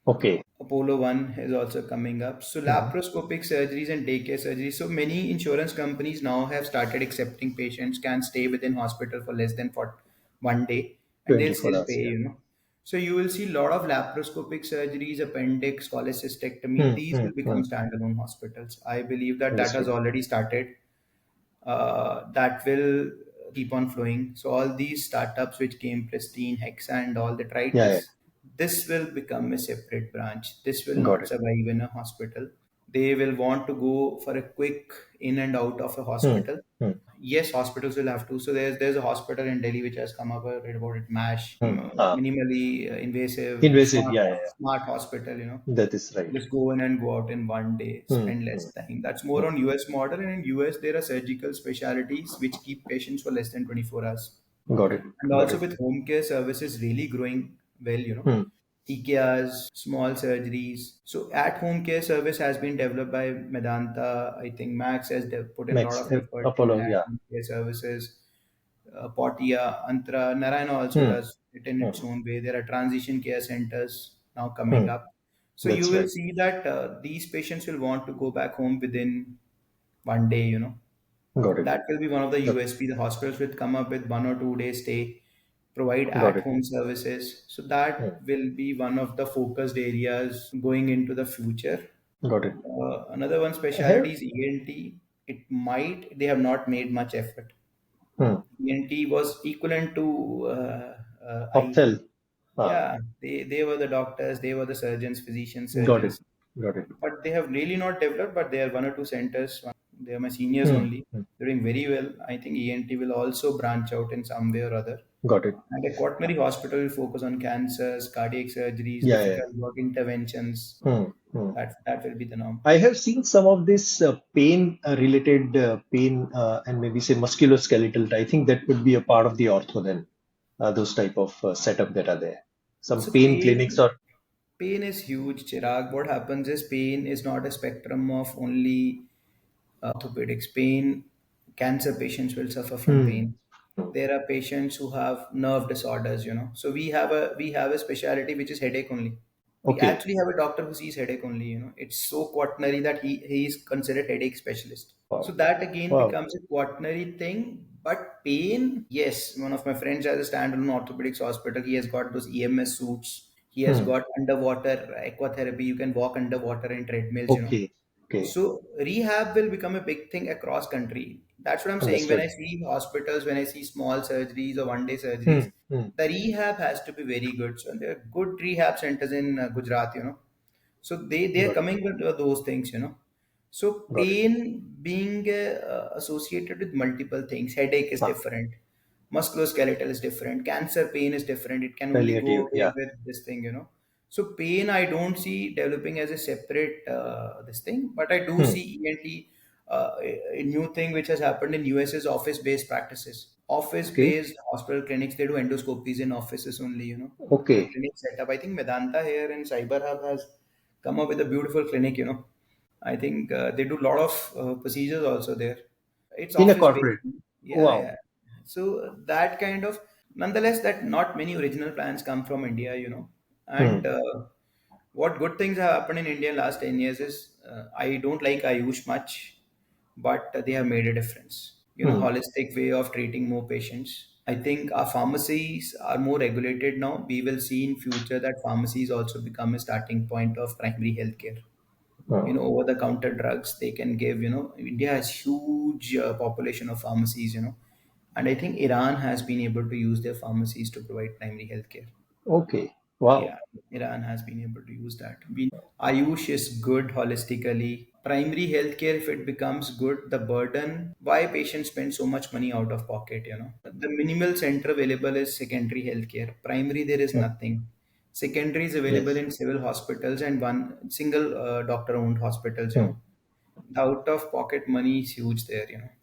Okay. Apollo 1 is also coming up. So Hmm. laparoscopic surgeries and daycare surgeries. So many insurance companies now have started accepting patients can stay within hospital for less than for 1 day and they'll 24 still hours. pay, Yeah. you know. So you will see a lot of laparoscopic surgeries, appendix, cholecystectomy. Hmm. These Hmm. will become Hmm. standalone hospitals. I believe that that has Understood. already started. That will keep on flowing. So all these startups which came, Pristine, Hexa, and all, they tried Yeah. this. This will become a separate branch. This will Yeah. Got not it. survive in a hospital. They will want to go for a quick in and out of a Hmm. hospital. Hmm. Yes, hospitals will have to. So there's a hospital in Delhi which has come up. I read about it. MASH, Hmm. Ah. minimally invasive, Invasive. Yeah. Yeah. Yeah. smart hospital. You know, That is right. just go in and go out in 1 day, Hmm. spend Hmm. less time. That's more Hmm. on US model. And in US, there are surgical specialties which keep patients for less than 24 hours. Got it. And Got also it. with home care services really growing well, you know, Hmm. TKRs, small surgeries. So at home care service has been developed by Medanta. I think Max has put in a lot Max. of effort in Apollo. at Yeah. home care services. Portia, Antra, Narayana also Hmm. does it in Hmm. its own way. There are transition care centers now coming Hmm. up. So you That's will right. see that these patients will want to go back home within 1 day, you know. Got it. That will be one of the That, USP. The hospitals will come up with 1 or 2 day stay, provide got at it. home services. So Hmm. that will be one of the focused areas going into the future. Got it. Another one I have specialty is ENT. They have not made much effort. hmm. ENT was equivalent to I. Optel. Ah. Yeah, they were the doctors, they were the surgeons, physicians, Got it. surgeons. Got it. But they have really not developed, but there are 1 or 2 centers. They are my seniors Hmm. only. Hmm. They're doing very well. I think ENT will also branch out in some way or other. Got it. And a quaternary hospital will focus on cancers, cardiac surgeries, Yeah. Yeah. difficult work interventions. Hmm. Hmm. That will be the norm. I have seen some of this pain related pain and maybe say musculoskeletal. I think that would be a part of the ortho then. Those type of setup that are there. Some So pain clinics or pain is huge, Chirag. What happens is pain is not a spectrum of only orthopedics, pain, cancer patients will suffer from Hmm. pain. There are patients who have nerve disorders, so we have a specialty which is headache only. We Okay. actually have a doctor who sees headache only. It's so quaternary that he is considered headache specialist. So Wow. that again Wow. becomes a quaternary thing. But pain, yes, one of my friends has a standalone orthopedics hospital. He has got those EMS suits. He has Hmm. got underwater aquatherapy. You can walk underwater in treadmills. Okay. Okay. So rehab will become a big thing across country. That's what I'm saying. When I Understood. see hospitals, when I see small surgeries or one day Hmm. surgeries, Hmm. the rehab has to be very good. So there are good rehab centers in Gujarat. So they are Got it. coming with those things. So Got it. pain being associated with multiple things. Headache is Ah, different. Musculoskeletal is different. Cancer pain is different. It can only go palliative. away Yeah. with this thing. So pain, I don't see developing as a separate this thing, but I do Hmm. see ENT. A new thing which has happened in US is office-based practices. Okay. Office-based hospital clinics, they do endoscopies in offices only. The Okay. clinic setup. I think Medanta here in Cyber Hub has come up with a beautiful clinic. I think they do a lot of procedures also there. It's In a office based. corporate. Yeah, Wow. yeah. So that kind of, nonetheless, that not many original plans come from India. Hmm. And what good things have happened in India in last 10 years is I don't like Ayush much, but they have made a difference. Hmm. Holistic way of treating more patients. I think our pharmacies are more regulated now. We will see in future that pharmacies also become a starting point of primary healthcare. Hmm. Over the counter drugs they can give. India has huge population of pharmacies. And I think Iran has been able to use their pharmacies to provide primary healthcare. Okay. Wow. Yeah, Iran has been able to use that. Ayush is good holistically. Primary healthcare, if it becomes good, the burden, why patients spend so much money out of pocket. The minimal center available is secondary healthcare. Primary, there is Hmm. nothing. Secondary is available Yes. in civil hospitals and one single doctor owned hospitals. Hmm. The out of pocket money is huge there.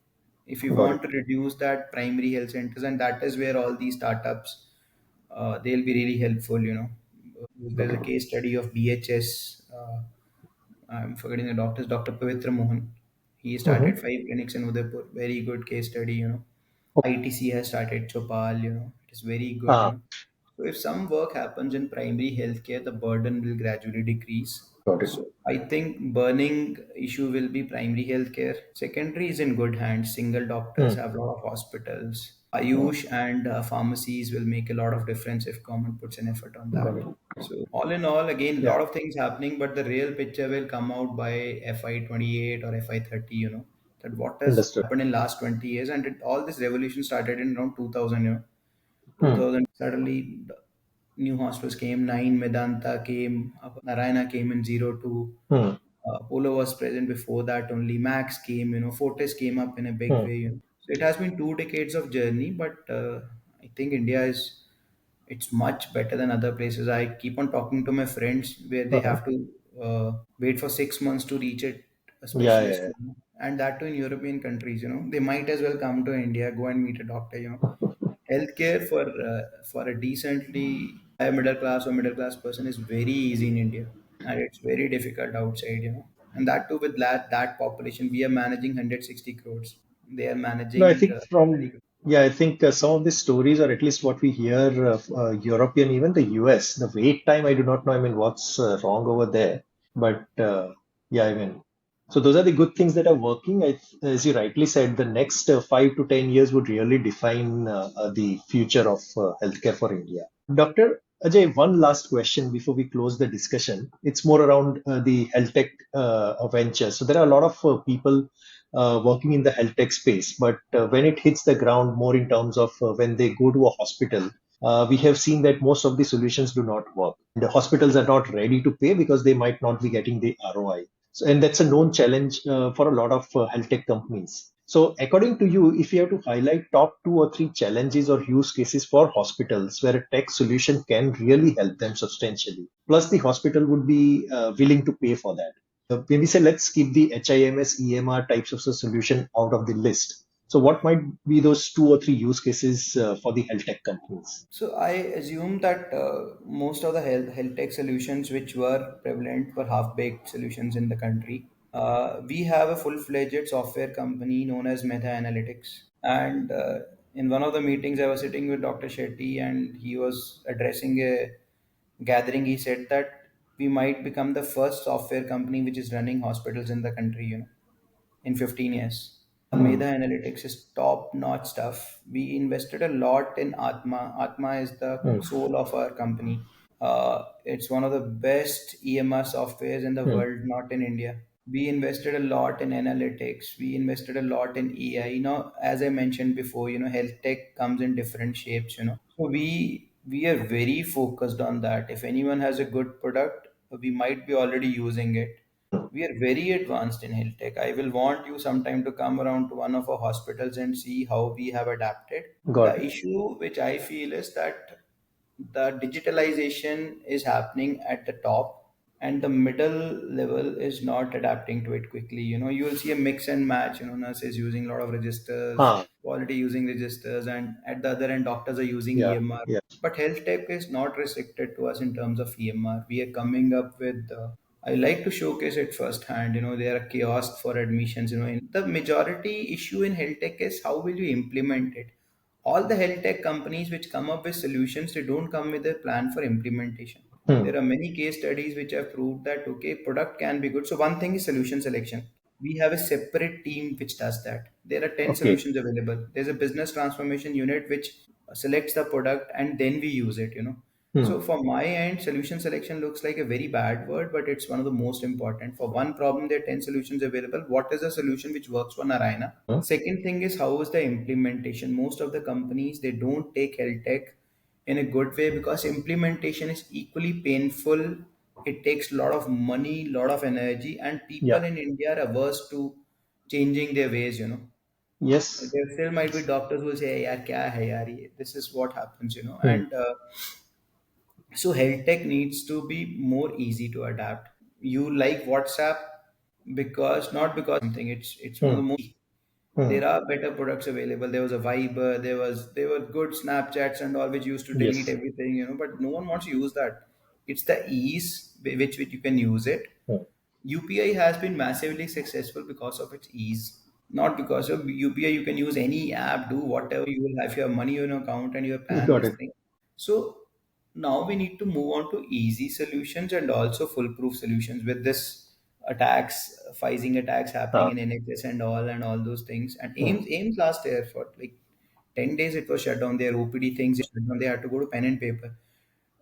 If you Got it. want to reduce that primary health centers, and that is where all these startups, they'll be really helpful. Got There's a it. case study of BHS. I'm forgetting the doctor's Dr. Pavitra Mohan. He Mm-hmm. started 5 clinics in Udaipur. Very good case study. Okay. ITC has started Chopal. It is very good. Ah, So if some work happens in primary healthcare, the burden will gradually decrease. got it. So I think burning issue will be primary healthcare. Secondary is in good hands. Single doctors Hmm. have a lot of hospitals. Hmm. Ayush and pharmacies will make a lot of difference if government puts an effort on Got that. it. So all in all, again, a Yeah. lot of things happening, but the real picture will come out by FY 28 or FY 30. That what has Understood. happened in last 20 years, and all this revolution started in around 2000. Hmm. 2000 suddenly new hospitals came. Nine Medanta came. Narayana came in 02. Hmm. Apollo was present before that only. Max came. Fortis came up in a big Hmm. way. So it has been 2 decades of journey, but I think India is, it's much better than other places. I keep on talking to my friends where they Uh-huh. have to wait for 6 months to reach a Yeah. specialist, Yeah. and that too in European countries. They might as well come to India, go and meet a doctor. Healthcare for a decently higher middle class or middle class person is very easy in India, and it's very difficult outside. And that too with that population, we are managing 160 crores. They are No, I managing think very from good. yeah, I think some of the stories, or at least what we hear of European, even the US, the wait time, I do not know. I mean, what's wrong over there? But yeah, I mean, so those are the good things that are working. As you rightly said, the next 5 to 10 years would really define the future of healthcare for India. Dr. Ajay, one last question before we close the discussion. It's more around the health tech venture. So there are a lot of people working in the health tech space, but when it hits the ground, more in terms of when they go to a hospital, we have seen that most of the solutions do not work. The hospitals are not ready to pay because they might not be getting the ROI. So, and that's a known challenge for a lot of health tech companies. So, according to you, if you have to highlight top 2 or 3 challenges or use cases for hospitals where a tech solution can really help them substantially, plus the hospital would be willing to pay for that. When we say let's keep the HIMS, EMR types of solution out of the list. So, what might be those 2 or 3 use cases for the health tech companies? So I assume that most of the health tech solutions which were prevalent were half baked solutions in the country. We have a full-fledged software company known as Meta Analytics. And in one of the meetings, I was sitting with Dr. Shetty, and he was addressing a gathering. He said that we might become the first software company which is running hospitals in the country, in 15 years. Meta Analytics is top-notch stuff. We invested a lot in Atma. Atma is the Hmm. soul of our company. It's one of the best EMR softwares in the Hmm. world, not in India. We invested a lot in analytics. We invested a lot in AI. As I mentioned before, health tech comes in different shapes. So we are very focused on that. If anyone has a good product, we might be already using it. We are very advanced in health tech. I will want you sometime to come around to one of our hospitals and see how we have adapted. Got The it. issue which I feel is that the digitalization is happening at the top, and the middle level is not adapting to it quickly. You will see a mix and match, nurses using a lot of registers, Ah, quality using registers, and at the other end doctors are using yeah, EMR. yeah. But health tech is not restricted to us in terms of EMR. We are coming up with I like to showcase it firsthand. There are kiosks for admissions. In the majority issue in health tech is how will you implement it. All the health tech companies which come up with solutions, they don't come with a plan for implementation. Hmm. There are many case studies which have proved that okay, product can be good. So one thing is solution selection. We have a separate team which does that. There are 10 Okay. solutions available. There's a business transformation unit which selects the product and then we use it. Hmm. So for my end, solution selection looks like a very bad word, but it's one of the most important. For one problem, there are 10 solutions available. What is the solution which works for Narayana? Hmm. Second thing is how is the implementation? Most of the companies, they don't take health tech in a good way because implementation is equally painful. It takes a lot of money, lot of energy, and Yeah. people in India are averse to changing their ways. Yes. There still might be doctors who will say, "यार क्या है यार ये?" This is what happens. Hmm. And so health tech needs to be more easy to adapt. You like WhatsApp because not because something. It's one of Hmm. the most. Hmm. There are better products available. There was a Viber. There were good Snapchats and all which used to delete Yes. everything. But no one wants to use that. It's the ease which you can use it. Hmm. UPI has been massively successful because of its ease, not because of UPI. You can use any app, do whatever you will have your money in your account and your PAN Got this it. thing. So now we need to move on to easy solutions and also foolproof solutions with this attacks, phishing attacks happening Ah. in NHS and all those things. And Hmm. AIMS last year for like 10 days it was shut down. Their OPD things shut down. They had to go to pen and paper.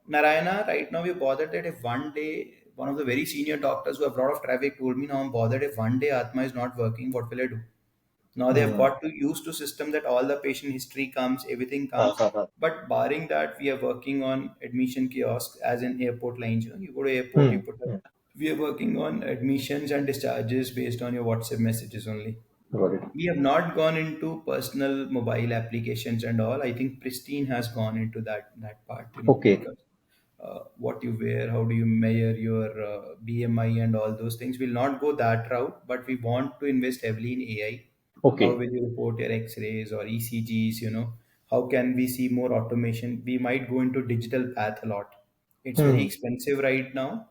Narayana, right now we're bothered that if one day one of the very senior doctors who have a lot of traffic told me now I'm bothered if one day Atma is not working, what will I do? Now they have Hmm. got to use to system that all the patient history comes, everything Ah, comes. ah, ah. But barring that, we are working on admission kiosks as in airport lines. You go to airport, you Hmm. put Hmm. up. We are working on admissions and discharges based on your WhatsApp messages only. Got it. We have not gone into personal mobile applications and all. I think Pristine has gone into that part, Okay. because what you wear, how do you measure your BMI and all those things. We'll not go that route, but we want to invest heavily in AI. How Okay. will you report your X-rays or ECGs? How can we see more automation? We might go into digital path a lot. It's very Hmm. expensive right now.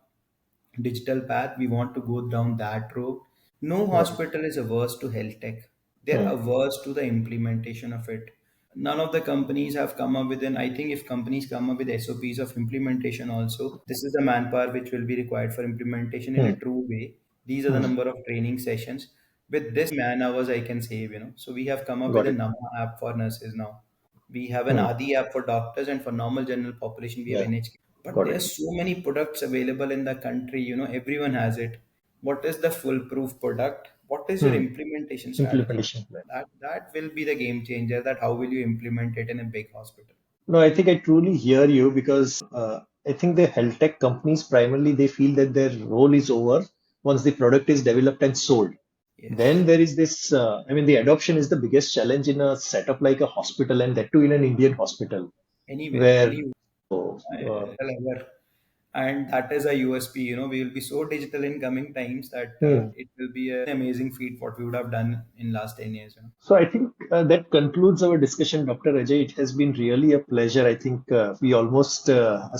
Digital path, we want to go down that road. No Got it. hospital is averse to health tech. They're Hmm. averse to the implementation of it. None of the companies have come up with an. I think if companies come up with SOPs of implementation also, this is the manpower which will be required for implementation in Hmm. a true way. These are the Hmm. number of training sessions. With this man hours I can save. So we have come up with Got a it. Nama app for nurses now. We have an Hmm. Adi app for doctors, and for normal general population we have Yeah. NHK. But Got there it. are so many products available in the country. Everyone has it. What is the foolproof product? What is your Hmm. implementation strategy? Implementation plan. That will be the game changer. That how will you implement it in a big hospital? No, I think I truly hear you because I think the health tech companies primarily they feel that their role is over once the product is developed and sold. Then Yes. there is this, I mean, the adoption is the biggest challenge in a setup like a hospital, and that too in an Indian hospital, Anywhere, where anywhere. uh, Ever. and that is a USP. We will be so digital in coming times that Hmm. it will be an amazing feat what we would have done in last 10 years. So I think that concludes our discussion, Dr. Ajay. It has been really a pleasure. I think we almost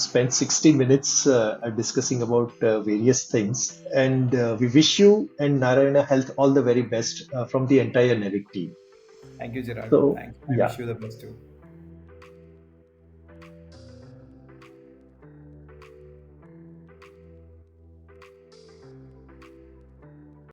spent 60 minutes discussing about various things. And we wish you and Narayana Health all the very best from the entire Navig team. Thank you, Chirag. So, Thanks. I yeah. wish you the best too.